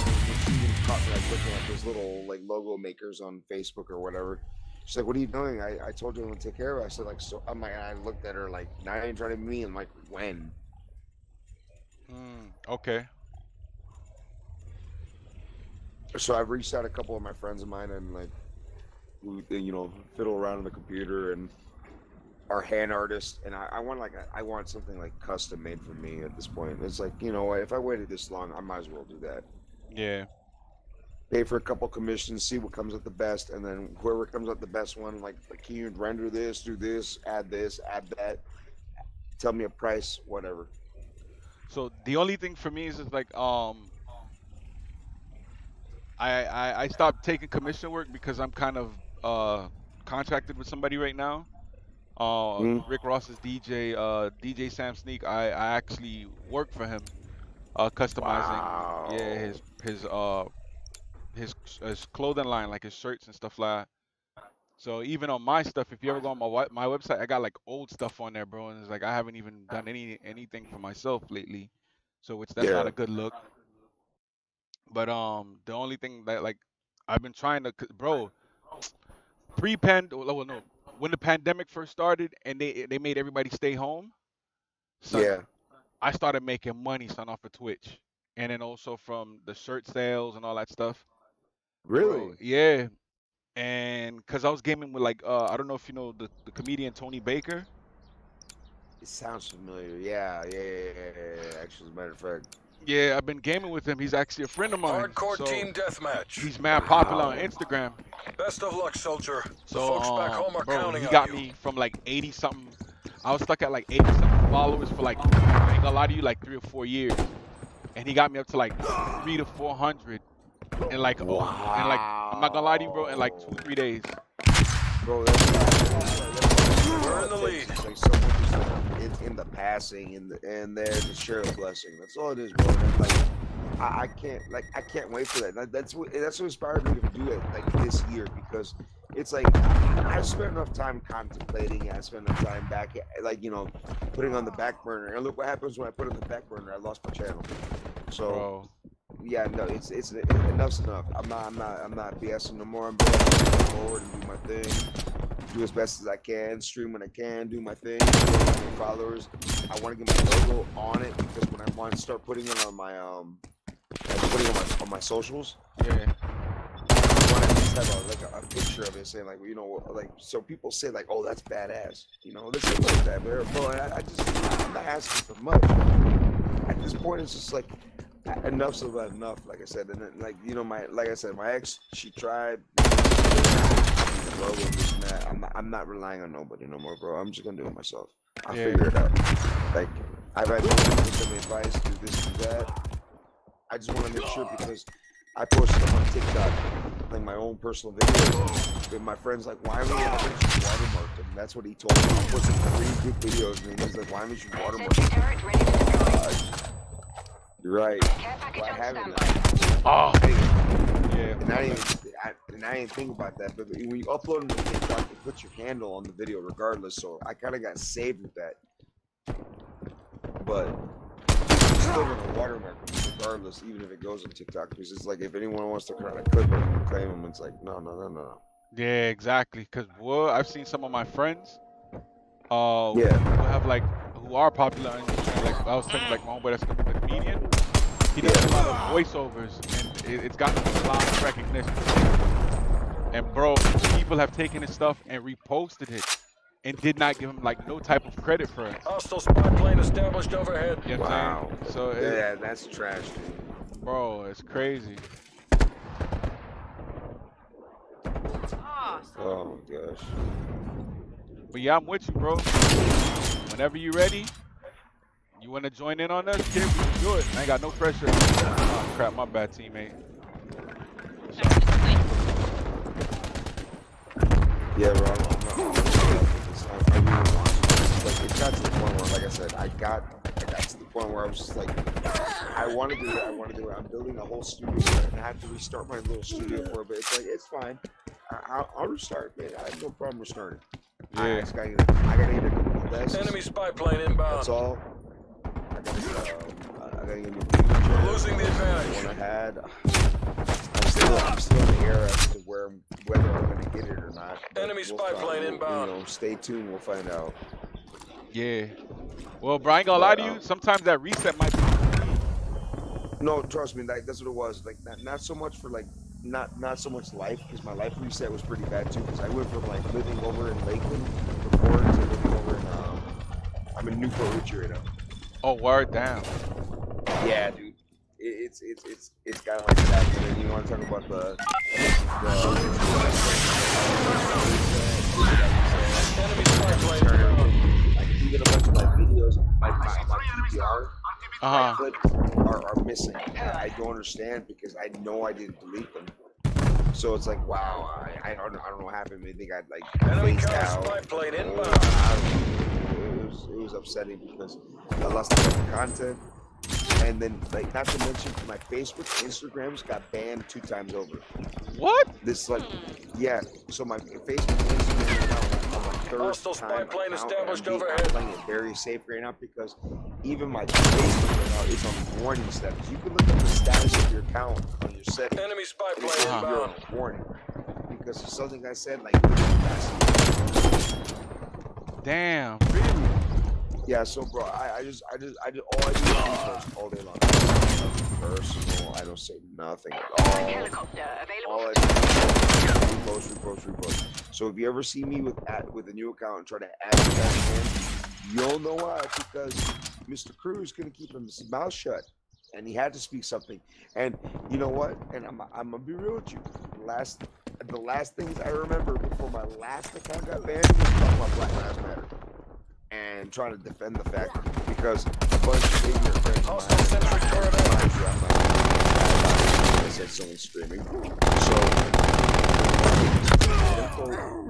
she even caught me like looking at those little like logo makers on Facebook or whatever. She's like, what are you doing? I told you I'm gonna take care of it. I said, like, so I'm like, I looked at her like, now you're trying to be me. I'm like, when? okay. So I've reached out a couple of my friends of mine and like, we, you know, fiddle around on the computer and are hand artists. And I want something like custom made for me at this point. It's like, you know, if I waited this long, I might as well do that. Yeah. Pay for a couple commissions, see what comes out the best, and then whoever comes out the best one, like can you render this, do this, add that, tell me a price, whatever. So the only thing for me is just like I stopped taking commission work because I'm kind of contracted with somebody right now. Rick Ross's DJ Sam Sneak. I actually work for him, customizing Wow. his his clothing line, like his shirts and stuff like that. So even on my stuff, if you ever go on my website, I got like old stuff on there, bro, and it's like I haven't even done anything for myself lately. So that's not a good look. But the only thing that like I've been trying to, bro, well, no, when the pandemic first started and they made everybody stay home, son, I started making money, son, off of Twitch, and then also from the shirt sales and all that stuff. Really? Bro, yeah. And because I was gaming with like I don't know if you know the comedian Tony Baker. It sounds familiar. Yeah. Actually, as a matter of fact. Yeah, I've been gaming with him. He's actually a friend of mine. Hardcore so team deathmatch. He's mad popular on Instagram. Best of luck, soldier. The So folks back home are bro, counting he on got you. me from like 80 something. I was stuck at like 80 something followers for like, I ain't gonna lie to you, like 3 or 4 years. And he got me up to like 300 to 400 in like and like I'm not gonna lie to you, bro, in like 2-3 days. Bro, We're in the lead. It's like someone just like in the passing and there to share a blessing. That's all it is, bro. And like I can't wait for that. That's what inspired me to do it like this year, because it's like I spent enough time contemplating. I spent enough time back, like, you know, putting on the back burner. And look what happens when I put it on the back burner. I lost my channel. So. Bro. Yeah, no, it's enough's enough. I'm not BSing no more. I'm going forward and do my thing, do as best as I can, stream when I can, do my thing, get my followers. I want to get my logo on it, because when I want to start putting it on my on my socials, yeah, I want to just have a picture of it saying, like, you know, like, so people say like, oh, that's badass, you know, this is like that, bro. I'm not asking for much. At this point, it's just like, enough's about enough, like I said. And then, like, you know, my ex, she tried. I'm not relying on nobody no more, bro. I'm just gonna do it myself. I'll figure it out. Like, I've had some advice, do this, do that. I just want to make sure, because I posted them on TikTok, like my own personal videos. But my friend's like, why haven't you watermarked them? That's what he told me. I posted 3 good videos, and he's like, why haven't you watermarked them? You're right. Well, I haven't. Oh, yeah. And I didn't think about that. But when you upload them to TikTok, you put your handle on the video regardless. So I kind of got saved with that. But I'm still gonna watermark them regardless, even if it goes on TikTok. Because it's like, if anyone wants to kind of clip them and claim them, it's like, no. Yeah, exactly. Cause I've seen some of my friends, who have like, who are popular on Instagram. Like I was telling you, like my homeboy that's the comedian. He does a lot of voiceovers, and it's gotten a lot of recognition. And bro, people have taken his stuff and reposted it, and did not give him like no type of credit for it. Hostile spy plane established overhead. You know what I'm saying? So yeah, that's trash, dude. Bro, it's crazy. Awesome. Oh my gosh. But yeah, I'm with you, bro. Whenever you ready, you want to join in on us, kid, we can do it. I ain't got no pressure. Oh, crap, my bad, teammate. Yeah, bro, I really want to. Like, it got to the point where, like I said, I got to the point where I was just like, I want to do it. I'm building a whole studio, and I have to restart my little studio for it, but it's like, it's fine. I'll restart, man. I have no problem restarting. Yeah. I gotta get the best. Enemy spy plane inbound. That's all. I gotta get new losing the advantage. One I had. I'm still in the air as to whether I'm gonna get it or not. Enemy spy plane inbound. You know, stay tuned. We'll find out. Yeah. Well, bro, I ain't gonna lie to you. Sometimes that reset might be. No, trust me. That's what it was. Like, not so much for like. Not so much life, because my life reset was pretty bad too, because I went from like living over in Lakeland before to living over in I'm in Newport Richie right now. Oh, word down. Yeah, dude. It's kind of like that. And then you want to talk about the like, even a bunch of my videos, my PPR are missing. I don't understand, because I know I didn't delete them. So it's like, wow, I don't know what happened. They think I'd like phased out. It was upsetting, because I lost a bunch of content. And then, like, not to mention, my Facebook, Instagrams got banned 2 times over. What? This, like, yeah. So my Facebook, Instagram account, on my 3rd Hostile spy time plane account, established I'm overhead. playing it very safe right now because even my Facebook right now is on warning status. You can look up the status of your account on your settings. Enemy spy and plane it's inbound. on warning because there's something I said like. Damn, really? Yeah, so bro, I just all I do is repost all day long. Nothing personal. I don't say nothing at all. Helicopter All available. I do is repost. So if you ever see me with a new account and try to add me back in, you'll know why. Because Mr. Cruz couldn't keep his mouth shut, and he had to speak something. And you know what? And I'm gonna be real with you. The last things I remember before my last account got banned was talking about Black Lives Matter and trying to defend the fact because a bunch of ignorant friends of mine, I said someone screaming. So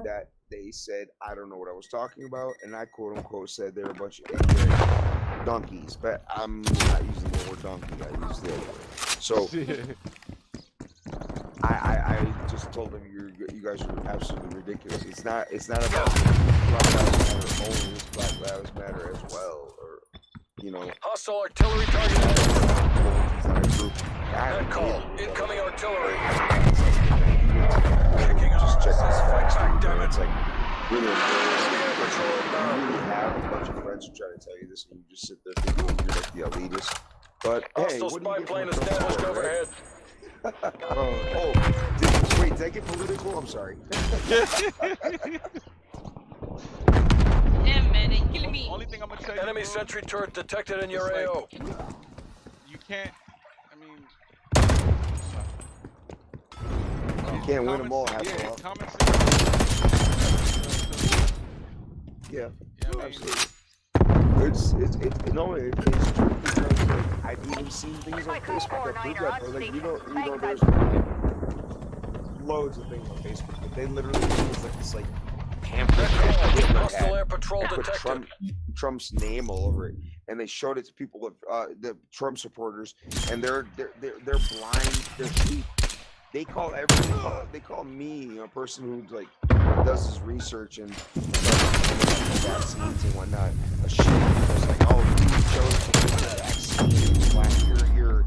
that they said I don't know what I was talking about, and I quote unquote said they're a bunch of ignorant donkeys, but I'm not using the word donkey. I use the other word. So I just told them you guys are absolutely ridiculous. It's not about Black Lives Matter only. It's Black Lives Matter as well, or you know. Hostile artillery target. That call. Incoming artillery. Kicking off. Just check this flex, back, damn it. It's like really embarrassing. Patrol You inbound. really have a bunch of friends who try to tell you this, and you just sit there thinking you're like the elitist. But hey, Hostile what do spy you get plane from established Trump, right? overhead. Wait, did I get political? I'm sorry. Damn, man, they killing me. Only thing I'm gonna tell you, Enemy bro, sentry turret detected in your It's like- AO. you can't. I mean, You can't win them all. common- Have yeah, to. common sense. Yeah, Yeah, I mean, absolutely. It's true because like, I've even seen things on Facebook that prove that. Bro. Like you know, there's loads of things on Facebook, but they literally use like pamphlet Hostile air patrol and put detected. Trump's name all over it, and they showed it to people with the Trump supporters, and they're blind, they're sheep. They call they call me a person who like does his research and vaccines and whatnot a sheep. It's like, oh, you chose to get the vaccine. Wow, you're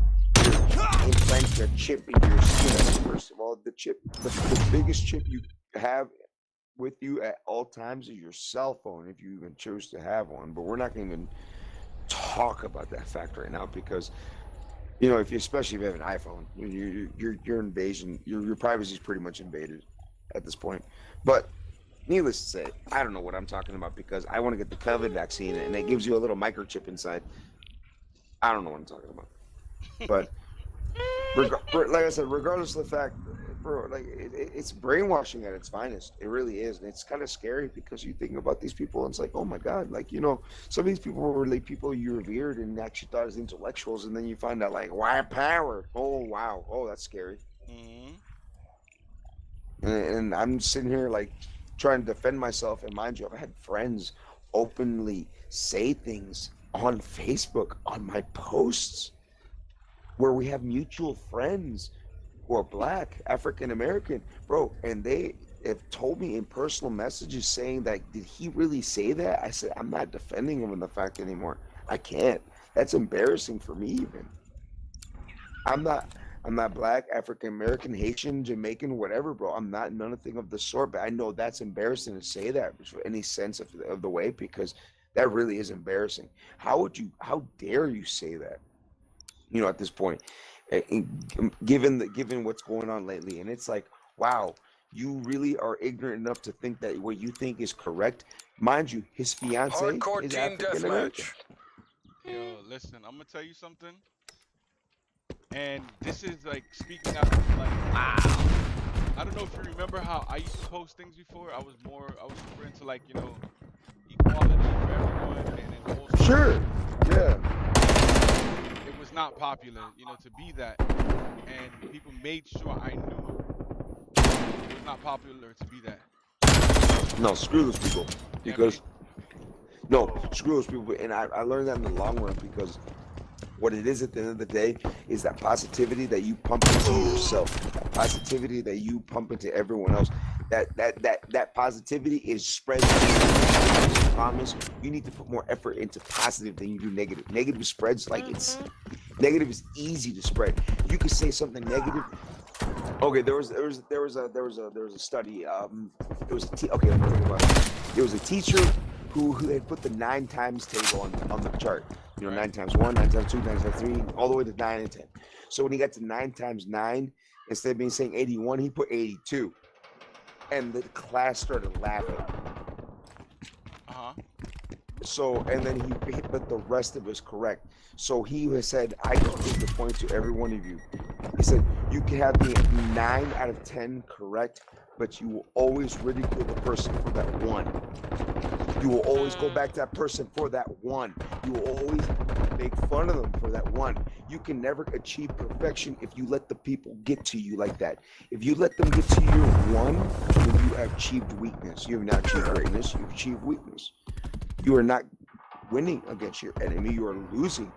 implanting a chip in your skin. First of all, the chip, the biggest chip you have with you at all times is your cell phone, if you even choose to have one. But we're not going to even talk about that fact right now because, you know, especially if you have an iPhone, your invasion, your privacy is pretty much invaded at this point. But needless to say, I don't know what I'm talking about because I want to get the COVID vaccine and it gives you a little microchip inside. I don't know what I'm talking about. But like I said, regardless of the fact, bro, like it's brainwashing at its finest. It really is, and it's kind of scary because you think about these people, and it's like, oh my God, like you know, some of these people were like people you revered and actually thought as intellectuals, and then you find out like white power. Oh wow, oh that's scary. And I'm sitting here like trying to defend myself, and mind you, I've had friends openly say things on Facebook on my posts where we have mutual friends who are black, African American, bro, and they have told me in personal messages saying that, did he really say that? I said, I'm not defending him in the fact anymore. I can't. That's embarrassing for me even. I'm not black, African American, Haitian, Jamaican, whatever, bro. I'm not nothing of the sort, but I know that's embarrassing to say that for any sense of the way, because that really is embarrassing. How dare you say that? You know, at this point, given what's going on lately, and it's like, wow, you really are ignorant enough to think that what you think is correct. Mind you, his fiance Hardcore is team African American. deathmatch. yo, listen, I'm gonna tell you something, and this is like speaking out of like, wow. I don't know if you remember how I used to post things before. I was super into like, you know, equality for everyone, and also, Sure, yeah. it was not popular, you know, to be that, and people made sure I knew it was not popular to be that. No, screw those people, because no, screw those people. And I learned that in the long run, because What it is at the end of the day is that positivity that you pump into yourself, that positivity that you pump into everyone else. That positivity is spread. I promise. You need to put more effort into positive than you do negative. Negative spreads like negative is easy to spread. You could say something negative. Okay, there was a study. It was okay. Let me think about it. There was a teacher who had put the 9 times table on the chart. You know, 9 times 1, 9 times 2, 9 times 3, all the way to 9 and 10. So when he got to 9 times 9, instead of being saying 81, he put 82. And the class started laughing. So, and then he hit, but the rest of it was correct. So he has said, I just proved the point to every one of you. He said, you can have the 9 out of 10 correct, but you will always ridicule the person for that 1. You will always go back to that person for that 1. You will always make fun of them for that 1. You can never achieve perfection if you let the people get to you like that. If you let them get to your 1, then you have achieved weakness. You have not achieved greatness, you've achieved weakness. You are not winning against your enemy, you are losing.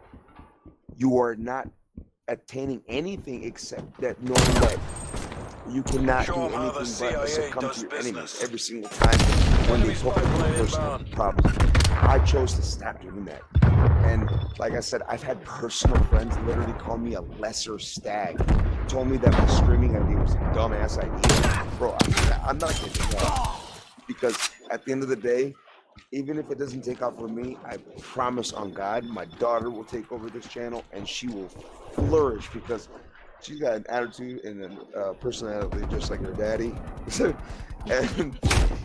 You are not attaining anything except that knowing that you cannot do anything but succumb to your enemies every single time when they poke at personal problems. I chose to stop doing that. And like I said, I've had personal friends literally call me a lesser stag. Told me that my streaming idea was a dumbass idea. Bro, I'm not kidding that. Because at the end of the day, even if it doesn't take off for me, I promise on God, my daughter will take over this channel and she will flourish because she's got an attitude and a personality just like her daddy. And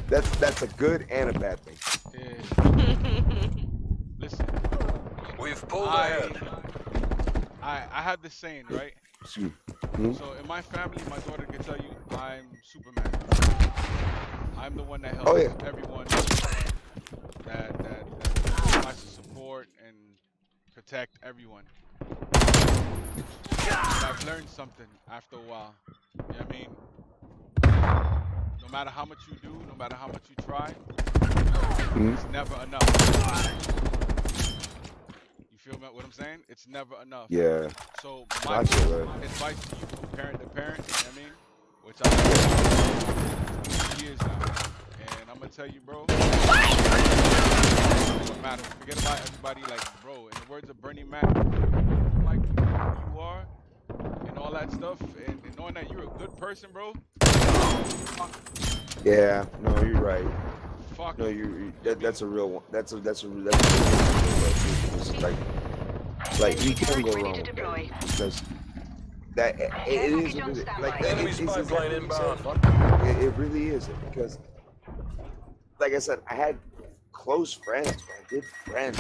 that's a good and a bad thing. Yeah. Listen, We've pulled ahead. I have this saying, right? Mm-hmm. So in my family, my daughter can tell you I'm Superman. I'm the one that helps everyone that tries to support and protect everyone. But I've learned something after a while. You know what I mean? No matter how much you do, no matter how much you try, it's never enough. You feel what I'm saying? It's never enough. Yeah. So my advice to you from parent to parent, you know what I mean? Which I've done for years now. And I'm gonna tell you, bro, it doesn't matter. Forget about everybody, like, bro, in the words of Bernie Mac, like who you are and all that stuff, and knowing that you're a good person, bro. Yeah, no, you're right. Fuck. No, that's a real one. That's a real one. Like you can't go wrong with that because that it is like enemy spy plane inbound. It really is because, like I said, I had close friends, man, good friends,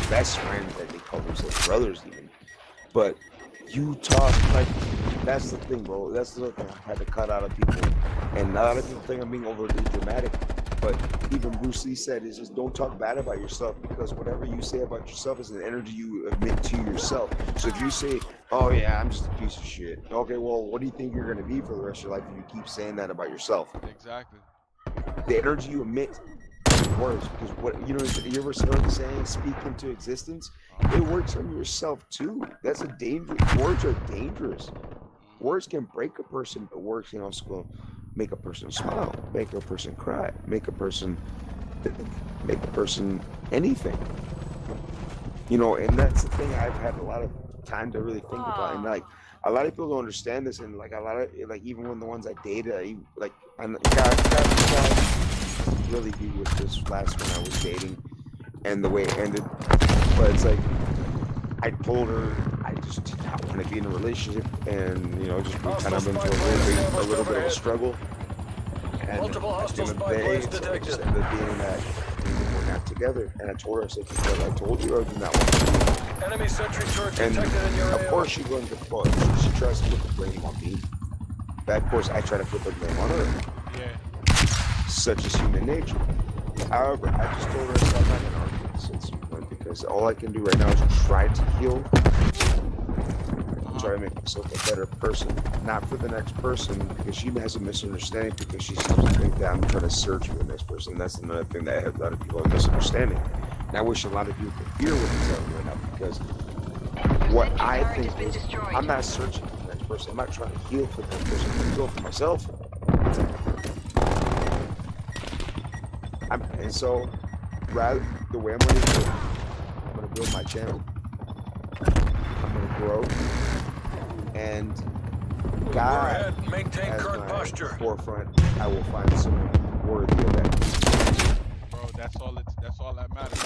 best friends that they call themselves brothers even. But you talk like that's the thing, bro. That's the thing I had to cut out of people, and a lot of people think I'm being overly dramatic. But even Bruce Lee said is just don't talk bad about yourself because whatever you say about yourself is an energy you emit to yourself. So if you say, oh yeah, I'm just a piece of shit. Okay, well, what do you think you're going to be for the rest of your life if you keep saying that about yourself? Exactly. The energy you emit works because what, you know, you ever heard the saying, speak into existence? It works on yourself too. That's a dangerous, words are dangerous. Words can break a person, but words can also make a person smile, make a person cry, make a person anything. You know, and that's the thing I've had a lot of time to really think about. And like a lot of people don't understand this, and like a lot of like even when the ones I dated, like I got really be with this last one I was dating and the way it ended. But it's like I told her I just did not want to be in a relationship, and you know, just be kind of into a little bit of a struggle. And Multiple at the end of the day, it just ended up being that we're not together. And I told her, I said, I told you I do not want to be. Enemy sentry turret And detected in your of AO. course, she's going to fall. She tries to put the blame on me. But of course, I try to put the blame on her. Yeah. Such is human nature. However, I just told her I said, I'm not going to argue this at some point because all I can do right now is try to heal. Try to make myself a better person, not for the next person, because she has a misunderstanding because she seems to think that I'm trying to search for the next person. That's another thing that I have a lot of people have misunderstanding. And I wish a lot of people could hear what I'm telling you right now, because what Objective I turret think has been is, destroyed. I'm not searching for the next person. I'm not trying to heal for the next person. I'm heal for myself. And so, rather the way I'm going to do it, I'm going to build my channel. I'm going to grow, and God Overhead, maintain as current my posture. forefront. I will find someone worthy of that. Bro, that's all that matters.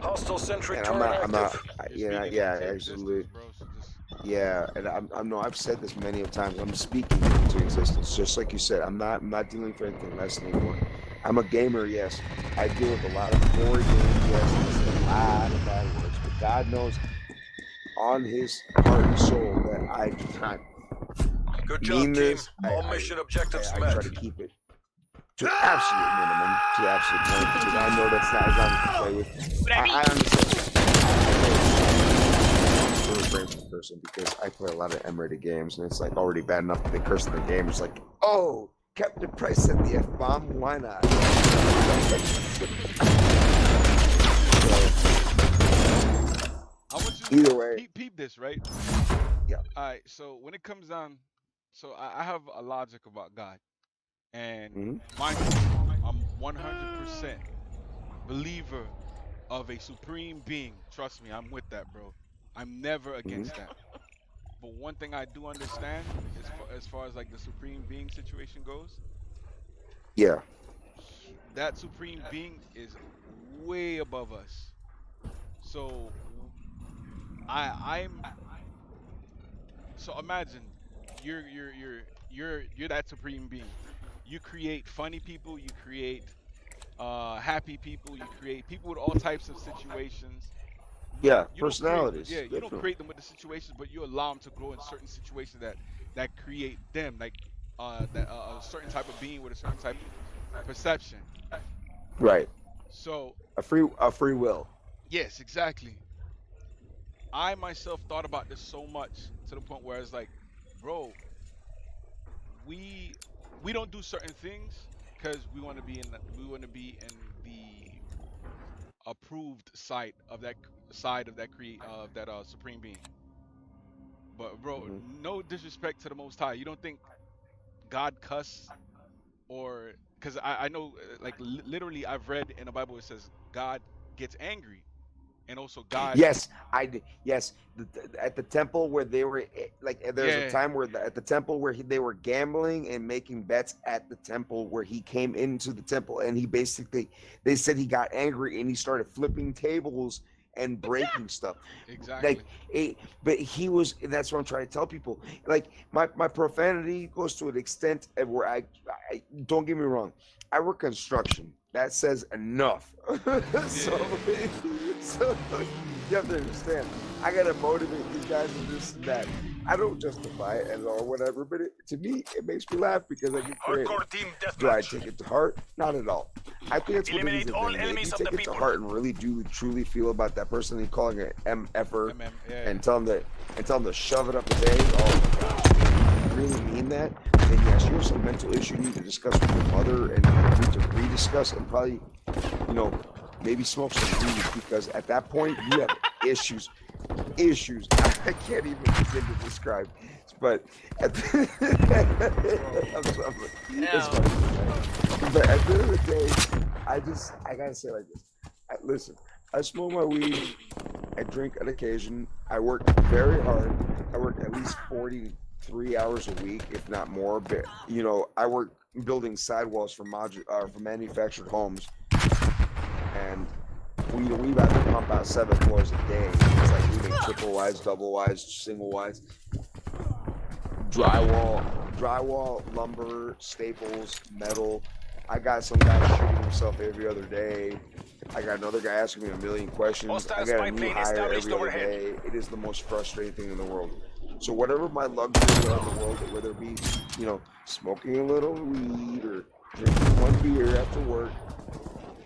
Hostile sentry And turret I'm not, active. You're speaking yeah, into absolutely. existence, bro. So just Yeah, and I'm no, I've said this many of times. I'm speaking into existence, just like you said. I'm not dealing for anything less anymore. I'm a gamer, yes. I deal with a lot of boring games, yes. And I say a lot of bad words, but God knows on His heart and soul that I do not Good job, mean team. this. All mission objectives I met. try to keep it to absolute minimum, to absolute point, because I know that's not as to play with. I understand. I'm a grateful person because I play a lot of M-rated games, and it's like already bad enough that they curse in the game. It's like, oh, Captain Price said the F-bomb, why not? I want you Either to way. peep this, right? Yeah. All right. So when it comes down, so I have a logic about God, and mind you, I'm 100% believer of a supreme being. Trust me, I'm with that, bro. I'm never against that. But one thing I do understand, as far as like the supreme being situation goes, Yeah. that supreme being is way above us. So I'm so imagine you're that supreme being. You create funny people, you create happy people, you create people with all types of situations. Yeah, You don't create, personalities. yeah, you don't Definitely. create them with the situations, but you allow them to grow in certain situations that create them, like a certain type of being with a certain type of perception. Right. So A free will. yes, exactly. I myself thought about this so much to the point where it's like, bro, we don't do certain things because we want to be in the approved side of that supreme being. But bro, no disrespect to the Most High. You don't think God cuss or because I know like literally I've read in the Bible it says God gets angry and also God. Yes, yes. At the temple where they were like, there's a Yeah, time where at the temple where they were gambling and making bets at the temple where he came into the temple, and they said he got angry and he started flipping tables and breaking stuff. exactly. But he was. That's what I'm trying to tell people. Like my profanity goes to an extent of where I don't get me wrong. I work construction. That says enough. So you have to understand. I gotta motivate these guys and this and that. I don't justify it at all, whatever. But to me, it makes me laugh because I get creative. Hardcore team Do I deathmatch. take it to heart? Not at all. I think it's what it is. Eliminate all If you enemies of take the it to people. heart and really do truly feel about that person and calling it MFer Yeah. and tell them to shove it up his ass. Oh my gosh, really mean that? Then yes, you have some mental issue you need to discuss with your mother and you need to rediscuss and probably, maybe smoke some weed, because at that point you have issues. I can't even begin to describe. But at the, it's funny. But at the end of the day, I gotta say like this. Listen, I smoke my weed. I drink on occasion. I work very hard. I work at least 43 hours a week, if not more. But I work building sidewalls for manufactured homes, and we have to pump out 7 floors a day. It's like we make triple wides, double wides, single wides, drywall, lumber, staples, metal. I got some guy shooting himself every other day. I got another guy asking me a million questions. I got a new hire every other day. It is the most frustrating thing in the world. So whatever my luxuries are in the world, whether it be, smoking a little weed or drinking 1 beer after work,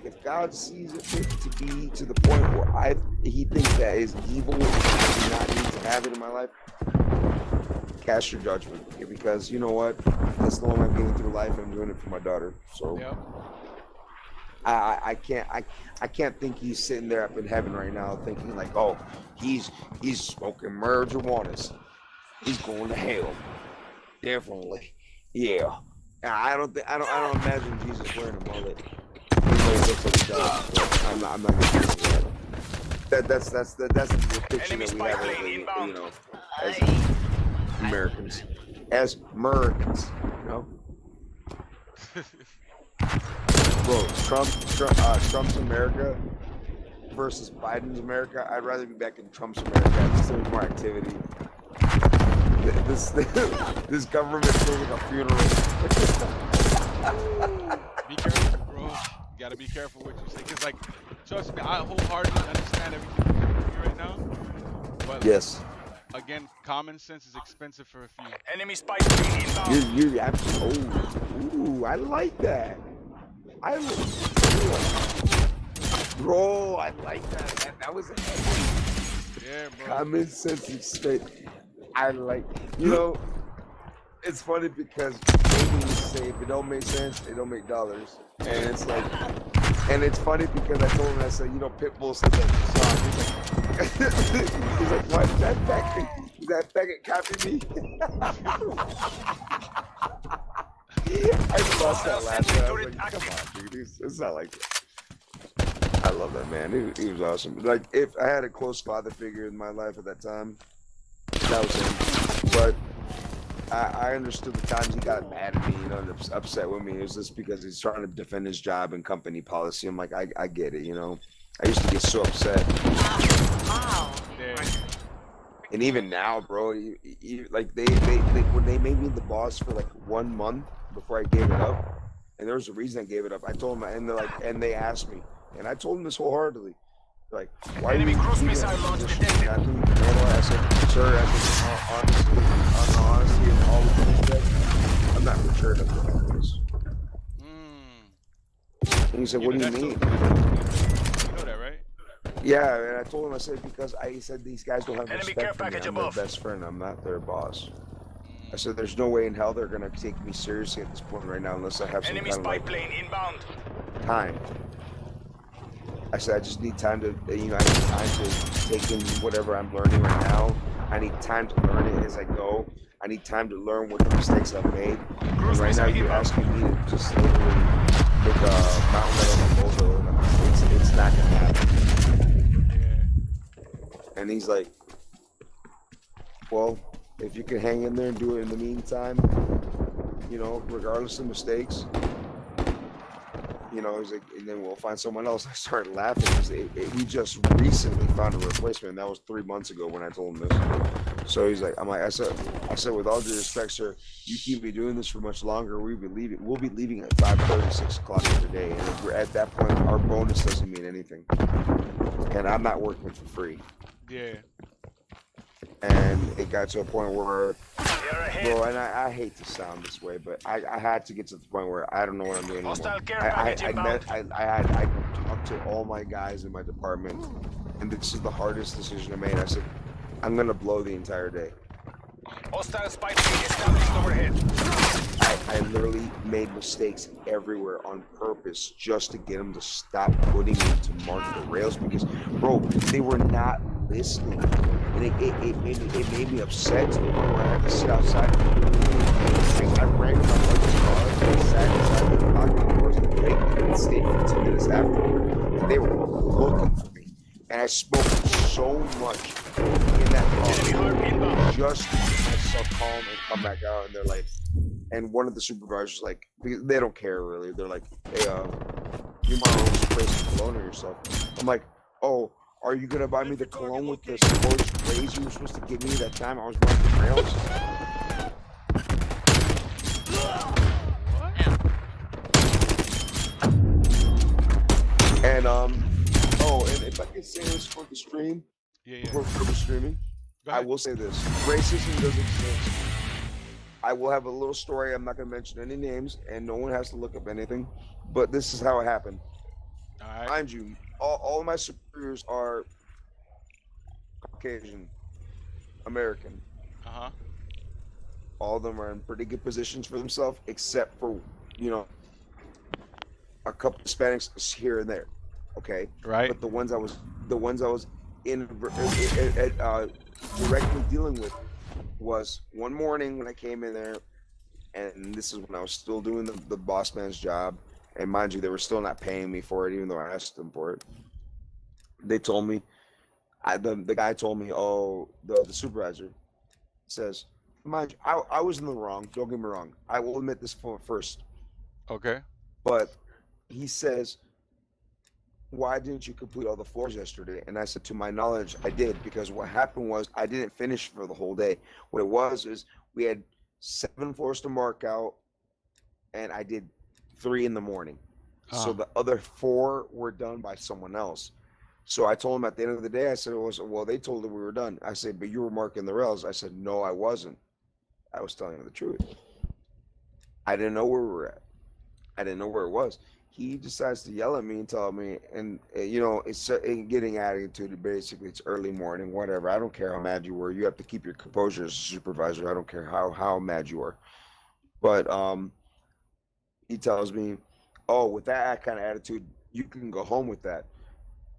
if God sees it fit to be to the point where he thinks that is evil and I do not need to have it in my life, cast your judgment. Because you know what? That's the one I'm getting through life. I'm doing it for my daughter. So. Yep. I can't think he's sitting there up in heaven right now thinking like, oh, he's smoking marijuana. He's going to hell. Definitely. Yeah. I don't imagine Jesus wearing a mullet. Even though he looks like he does, but I'm not gonna do that. That's the depiction that we have of, you know, as Americans. As Americans, you know? Bro, Trump's America versus Biden's America. I'd rather be back in Trump's America. There's more activity. This government feels like a funeral. Be careful, bro. You gotta be careful what you say, cause like, trust me, I wholeheartedly understand everything you're doing right now. But yes. Again, common sense is expensive for a few. Enemy spy plane inbound. You're absolutely. Ooh, I like that. Bro, I like that. That was a yeah, bro. common sense expensive. I like, you know, it's funny because maybe you say if it don't make sense, it don't make dollars. And it's like, and it's funny because I told him, I said, you know, Pitbull said that song. He's like, what? Did that faggot copy me? I lost that last time. I was like, come on, dude. It's not like that. I love that man. He was awesome. Like, if I had a close father figure in my life at that time, that was him. But I understood the times he got mad at me, you know, and upset with me. It was just because he's trying to defend his job and company policy. I'm like, I get it, you know. I used to get so upset. Wow. And even now, bro, like they when they made me the boss for like 1 month before I gave it up, and there was a reason I gave it up. I told them, and they're like, and they asked me, and I told them this wholeheartedly. Like, why Enemy do you cruise keep missile it in launch this detected. position? I said, sir, honestly, and all the respect, I'm not mature enough to have this. And he said, what do you mean? You know that, right? Yeah, and I told him, I said, because I said these guys don't have Enemy respect care for me. package I'm their above. best friend. I'm not their boss. I said, there's no way in hell they're gonna take me seriously at this point right now unless I have some Enemy kind of spy like plane inbound. time. I said, I just need time to, you know, I need time to take in whatever I'm learning right now. I need time to learn it as I go. I need time to learn what the mistakes I've made. And right now, you're asking me to just literally make a mountain out of a molehill. It's not gonna happen. And he's like, well, if you can hang in there and do it in the meantime, you know, regardless of mistakes, you know, he's like, and then we'll find someone else. I started laughing because we just recently found a replacement. And that was 3 months ago when I told him this. So he's like, I said, with all due respect, sir, you keep me doing this for much longer, we'll be leaving at 5:30, 6 o'clock every day. And if we're at that point, our bonus doesn't mean anything. And I'm not working for free. Yeah. And it got to a point where, bro, and I hate to sound this way, but I had to get to the point where I don't know what I'm doing anymore. I talked to all my guys in my department, and this is the hardest decision I made. I said, I'm gonna blow the entire day. Hostile spy plane established overhead. I literally made mistakes everywhere on purpose just to get them to stop putting me to mark the rails because, bro, they were not listening. And it made me upset to the point where I had to sit outside. I ran to my buddy's car and sat inside the pocket doors of the break and stayed 15 minutes afterward. And they were looking for me. And I spoke so much in that car just to keep myself calm and come back out. And they're like, and one of the supervisors, like, they don't care really. They're like, hey, you might want to spray some cologne on yourself. I'm like, oh, are you gonna buy me the cologne with the supposed raise you were supposed to give me that time I was marking rails? And oh, and if I can say this for the stream, for the streaming, I will say this: racism doesn't exist. I will have a little story. I'm not gonna mention any names, and no one has to look up anything. But this is how it happened. All right. Mind you, all of my superiors are Caucasian, American. All of them are in pretty good positions for themselves, except for, you know, a couple Hispanics here and there, okay. Right. But the ones I was directly dealing with was one morning when I came in there, and this is when I was still doing the boss man's job. And mind you, they were still not paying me for it, even though I asked them for it. They told me, the guy told me, oh, the supervisor says, mind you, I was in the wrong. Don't get me wrong. I will admit this first. Okay. But he says, why didn't you complete all the floors yesterday? And I said, to my knowledge, I did, because what happened was I didn't finish for the whole day. What it was is we had 7 floors to mark out, and I did 3 in the morning. So the other 4 were done by someone else. So I told him at the end of the day, I said, well, they told him we were done. I said, but you were marking the rails. I said, no, I wasn't. I was telling him the truth. I didn't know where we were at. I didn't know where it was. He decides to yell at me and tell me, and you know, it's getting attitude. Basically, it's early morning, whatever. I don't care how mad you were. You have to keep your composure as a supervisor. I don't care how mad you are. But he tells me, oh, with that kind of attitude, you can go home with that.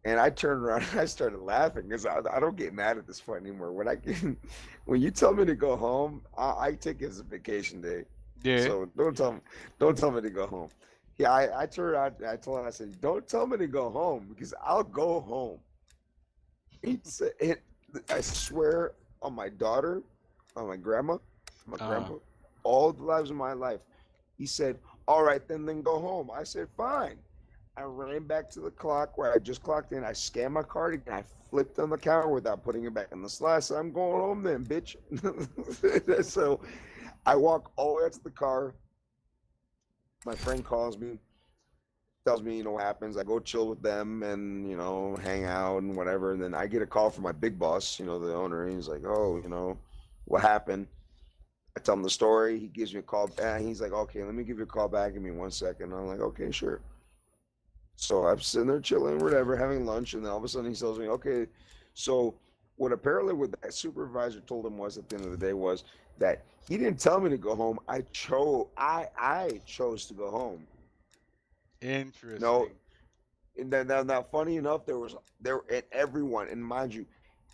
And I turned around and I started laughing because I don't get mad at this point anymore. When you tell me to go home, I take it as a vacation day. Yeah. So don't tell me to go home. Yeah, I turned around, I told him, I said, don't tell me to go home because I'll go home. I swear on my daughter, on my grandma, all the lives of my life. He said, all right, then go home. I said, fine. I ran back to the clock where I just clocked in. I scanned my card again. I flipped on the counter without putting it back in the slot. I said, I'm going home then, bitch. So I walk all the way out to the car. My friend calls me, tells me, you know, what happens. I go chill with them and, you know, hang out and whatever. And then I get a call from my big boss, you know, the owner. And he's like, oh, you know, what happened? I tell him the story. He gives me a call back. He's like, okay, let me give you a call back. Give me 1 second. I'm like, okay, sure. So I'm sitting there chilling, whatever, having lunch, and then all of a sudden he tells me, okay, so what apparently what that supervisor told him was at the end of the day was that he didn't tell me to go home. I chose to go home. Interesting. No, and then now funny enough, and everyone, and mind you,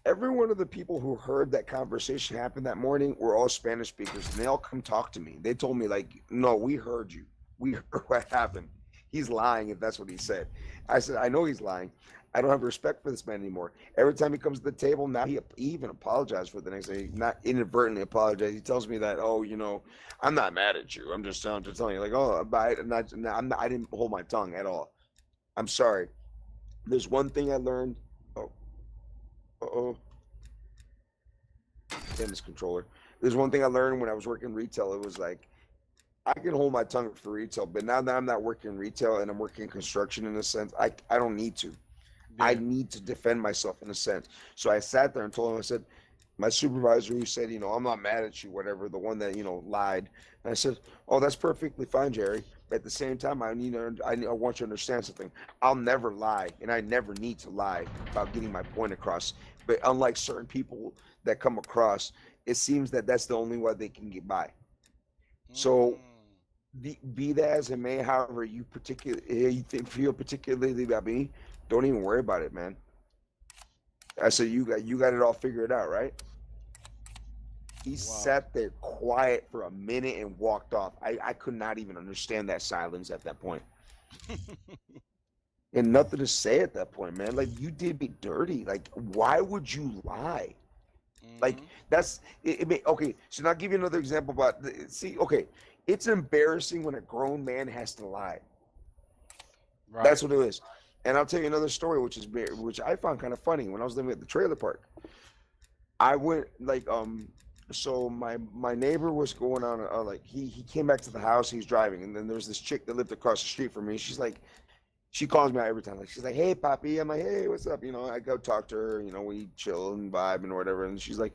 every one of the people who heard that conversation happen that morning were all Spanish speakers, and they all come talk to me. They told me, like, no, we heard you. We heard what happened. He's lying if that's what he said. I said, I know he's lying. I don't have respect for this man anymore. Every time he comes to the table, now he even apologized for it the next day. Not inadvertently apologized. He tells me that, oh, you know, I'm not mad at you. I'm just telling you, like, oh, but I didn't hold my tongue at all. I'm sorry. There's one thing I learned. Damn this controller. There's one thing I learned when I was working retail. It was like, I can hold my tongue for retail, but now that I'm not working retail and I'm working construction in a sense, I don't need to. Yeah. I need to defend myself in a sense. So I sat there and told him, I said, my supervisor who said, you know, I'm not mad at you, whatever, the one that, you know, lied. And I said, oh, that's perfectly fine, Jerry. But at the same time, I want you to understand something. I'll never lie, and I never need to lie about getting my point across. But unlike certain people that come across, it seems that that's the only way they can get by. So be that as it may, however you feel particularly about me, don't even worry about it, man. I said, you got it all figured out, right? He sat there quiet for a minute and walked off. I could not even understand that silence at that point. And nothing to say at that point, man. Like, you did me dirty. Like, why would you lie? Like, that's it. Okay, so now I'll give you another example about, see, okay, it's embarrassing when a grown man has to lie. Right. That's what it is. And I'll tell you another story, which I found kind of funny. When I was living at the trailer park, I went, like, so my neighbor was going on, like, he came back to the house, he's driving, and then there's this chick that lived across the street from me. She's like, she calls me out every time. Like, she's like, hey, Poppy. I'm like, hey, what's up? You know, I go talk to her, you know, we chill and vibe and whatever. And she's like,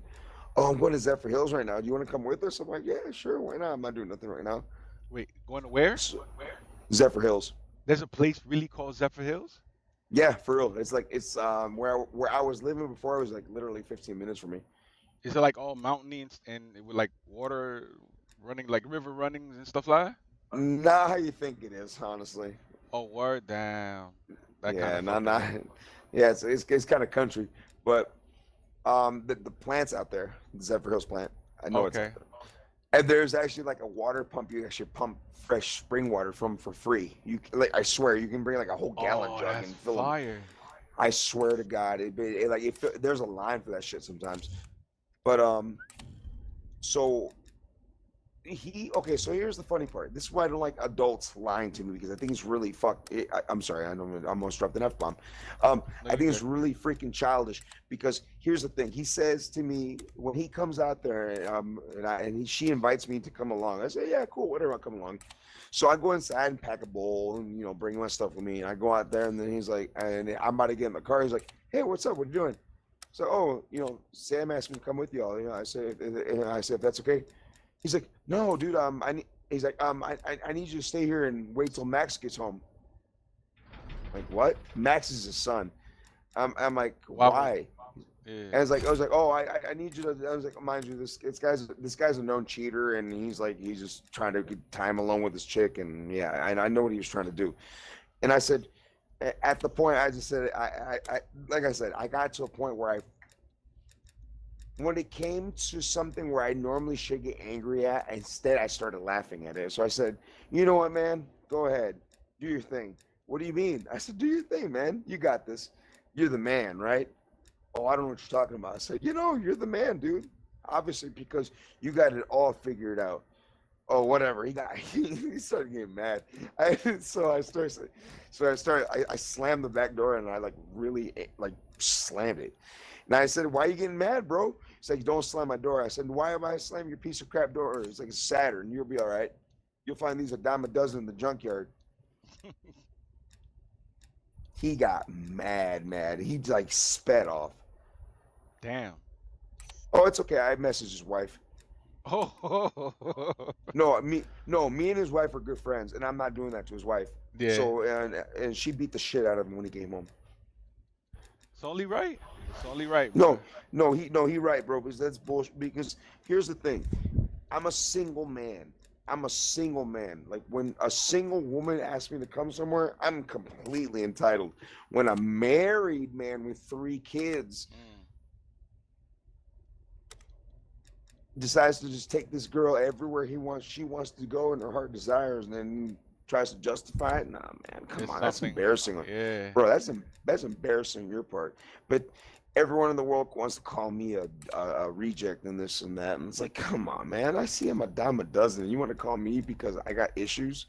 oh, I'm going to Zephyr Hills right now. Do you want to come with us? I'm like, yeah, sure. Why not? I'm not doing nothing right now. Wait, going to where? Zephyr Hills. There's a place really called Zephyr Hills? Yeah, for real. It's like, it's where I was living before. It was like literally 15 minutes from me. Is it like all mountainy and with like water running, like river runnings and stuff like that? Not how you think it is, honestly. Oh, word, damn. That Yeah, kind not of not. Yeah, it's kind of country, but the plant's out there, the Zephyr Hills plant. I know it's out Okay. there. And there's actually like a water pump. You actually pump fresh spring water from for free. Like I swear, you can bring like a whole gallon Oh, jug that's and fill them. fire. I swear to God, there's a line for that shit sometimes. But so so here's the funny part. This is why I don't like adults lying to me, because I think it's really I'm sorry, I almost dropped an F-bomb. No, I think you're it's good. really freaking childish, because here's the thing. He says to me when he comes out there, she invites me to come along. I say, yeah, cool, whatever, I'll come along. So I go inside and pack a bowl and bring my stuff with me, and I go out there, and then he's like, and I'm about to get in the car. He's like, hey, what's up? What are you doing? So, Sam asked me to come with y'all. I said, if that's okay. He's like, no, dude. He's like, I need you to stay here and wait till Max gets home. Like, what? Max is his son. I'm like, why? Yeah. And I was like, oh, I need you to. I was like, mind you, this guy's a known cheater, and he's just trying to get time alone with his chick, and yeah, I know what he was trying to do. And I said, at the point, I just said, like I said, I got to a point where when it came to something where I normally should get angry at, instead I started laughing at it. So I said, you know what, man? Go ahead. Do your thing. What do you mean? I said, do your thing, man. You got this. You're the man, right? Oh, I don't know what you're talking about. I said, you're the man, dude. Obviously, because you got it all figured out. Oh, whatever. He started getting mad. I slammed the back door, and I really slammed it. And I said, why are you getting mad, bro? He's like, don't slam my door. I said, why am I slamming your piece of crap door? It's like, it's Saturn. You'll be all right. You'll find these a dime a dozen in the junkyard. He got mad. He sped off. Damn. Oh, it's okay. I messaged his wife. Oh. No, me and his wife are good friends, and I'm not doing that to his wife. Yeah. So, and she beat the shit out of him when he came home. It's only right. It's only right, bro. No, he right, bro, because that's bullshit. Because here's the thing. I'm a single man. Like, when a single woman asks me to come somewhere, I'm completely entitled. When a married man with 3 kids decides to just take this girl everywhere she wants to go, and her heart desires, and then tries to justify it, nah, man, come on, that's embarrassing. Yeah, bro, that's embarrassing on your part. But everyone in the world wants to call me a reject and this and that, and it's like, come on, man, I see him a dime a dozen, and you want to call me because I got issues?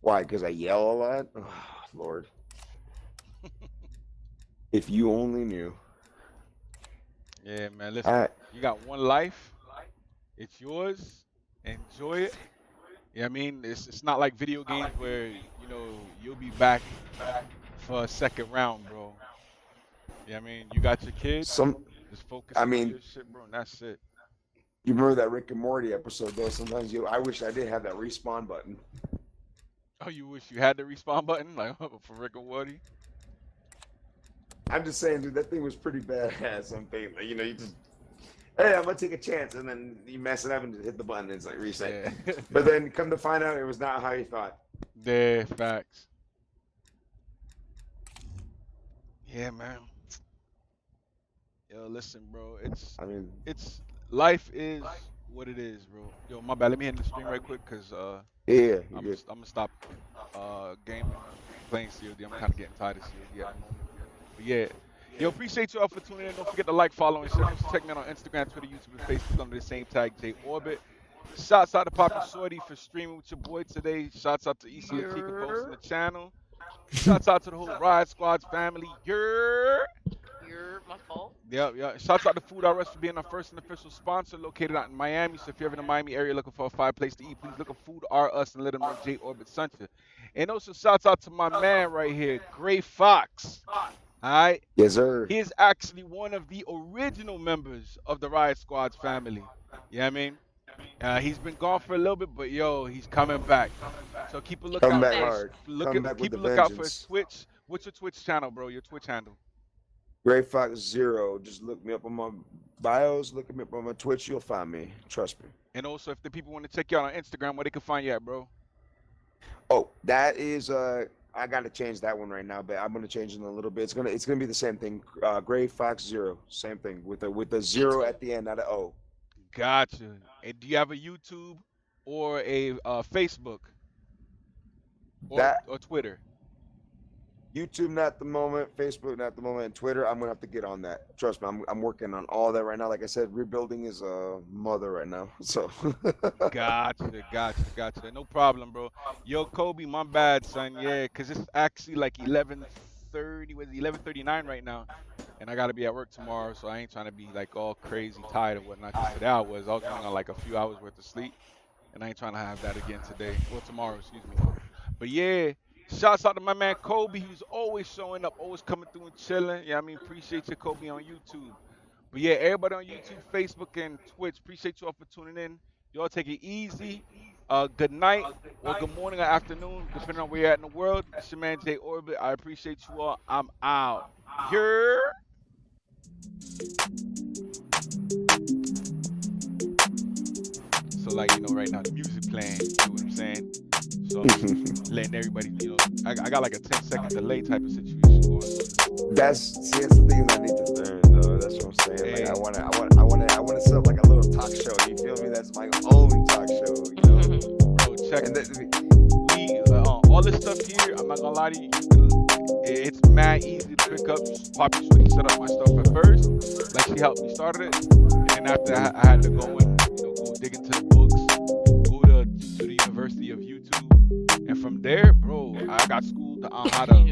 Why? Because I yell a lot? Oh, Lord. If you only knew. Yeah, man, listen, you got one life. It's yours. Enjoy it. Yeah, I mean, it's not like video games where, you'll be back for a second round, bro. Yeah, I mean, you got your kids. Just focus on your shit, bro, and that's it. You remember that Rick and Morty episode, though? Sometimes I wish I did have that respawn button. Oh, you wish you had the respawn button, like for Rick and Morty? I'm just saying, dude, that thing was pretty badass. Something, you just, hey, I'm gonna take a chance, and then you mess it up and just hit the button, and it's like reset. Yeah. But then come to find out, it was not how you thought. Yeah, facts. Yeah, man. Yo, listen, bro. Life is what it is, bro. Yo, my bad. Let me hit the stream right quick, cause I'm gonna stop gaming, playing COD. I'm kind of getting tired of COD at the moment. But yeah. Yo, appreciate y'all for tuning in. Don't forget to like, follow, and share. Check me out on Instagram, Twitter, YouTube, and Facebook under the same tag, JayOrbit. Shouts out to PoppyShorty for streaming with your boy today. Shouts out to EC for keeping posting the channel. Shouts out to the whole RiotSquadz family. You're my fault. Yeah. Shouts out to FoodRUs for being our first and official sponsor, located out in Miami. So if you're ever in the Miami area looking for a fire place to eat, please look at FoodRUs and let them know JayOrbit sent you. And also shouts out to my man right here, Gray Fox. All right. Yes, sir. He is actually one of the original members of the RiotSquadz family. You know what I mean? He's been gone for a little bit, but yo, he's coming back. So keep a lookout. Come back hard. Keep a lookout for his Twitch. What's your Twitch channel, bro? Your Twitch handle? Gray Fox 0. Just look me up on my bios. Look me up on my Twitch. You'll find me. Trust me. And also, if the people want to check you out on Instagram, where they can find you at, bro? Oh, that is I gotta change that one right now, but I'm gonna change it in a little bit. It's gonna be the same thing. Gray Fox 0, same thing with the 0 at the end, not an O. Gotcha. And do you have a YouTube or a Facebook or Twitter? YouTube not at the moment, Facebook not at the moment, and Twitter I'm gonna have to get on that. Trust me, I'm working on all that right now. Like I said, rebuilding is a mother right now. So Gotcha. No problem, bro. Yo, Kobe, my bad, son. Yeah, cause it's actually like 11:30. Was 11:39 right now, and I gotta be at work tomorrow, so I ain't trying to be like all crazy tired or whatnot. Cause today I was only on like a few hours worth of sleep, and I ain't trying to have that again today or tomorrow, excuse me. But yeah. Shouts out to my man Kobe, who's always showing up, always coming through and chilling. Yeah, I mean, appreciate you, Kobe, on YouTube. But yeah, everybody on YouTube, Facebook, and Twitch, appreciate you all for tuning in. Y'all take it easy. Good night or good morning or afternoon, depending on where you're at in the world. It's your man JayOrbit. I appreciate you all. I'm out. Here. So like, you know, right now the music playing, you know what I'm saying? So letting everybody, you know, I got like a 10-second delay type of situation going on. That's the thing I need to learn though. That's what I'm saying. Hey. Like I wanna set up like a little talk show. You feel me? That's my own talk show. You know? Bro, check all this stuff here. I'm not gonna lie to you. It's mad easy to pick up. PoppyShorty set up my stuff at first. Like she helped me start it, and then after I had to go in, you know, go dig into the books, go to the University of YouTube. And from there, bro, I got schooled on how to run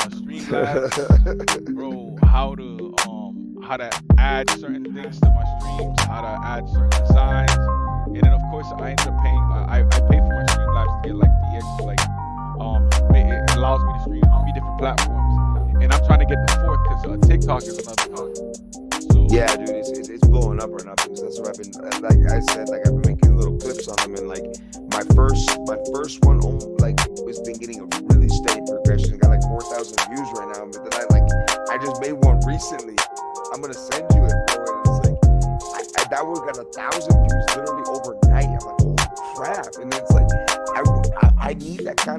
Streamlabs, bro, how to add certain things to my streams, how to add certain designs, and then of course I ended up paying. I pay for my Streamlabs to get like the extra, like it allows me to stream 3 different platforms, and I'm trying to get the 4th because TikTok is another one. So yeah, dude, it's blowing up right now because that's what I've been. Like I said, like I've been making little clips on them, and like my first one, like has been getting a really steady progression. Got like 4,000 views right now, but then I just made one recently. I'm gonna send you it, bro. And it's like that one got 1,000 views literally overnight. I'm like, holy crap! And it's like I need that kind of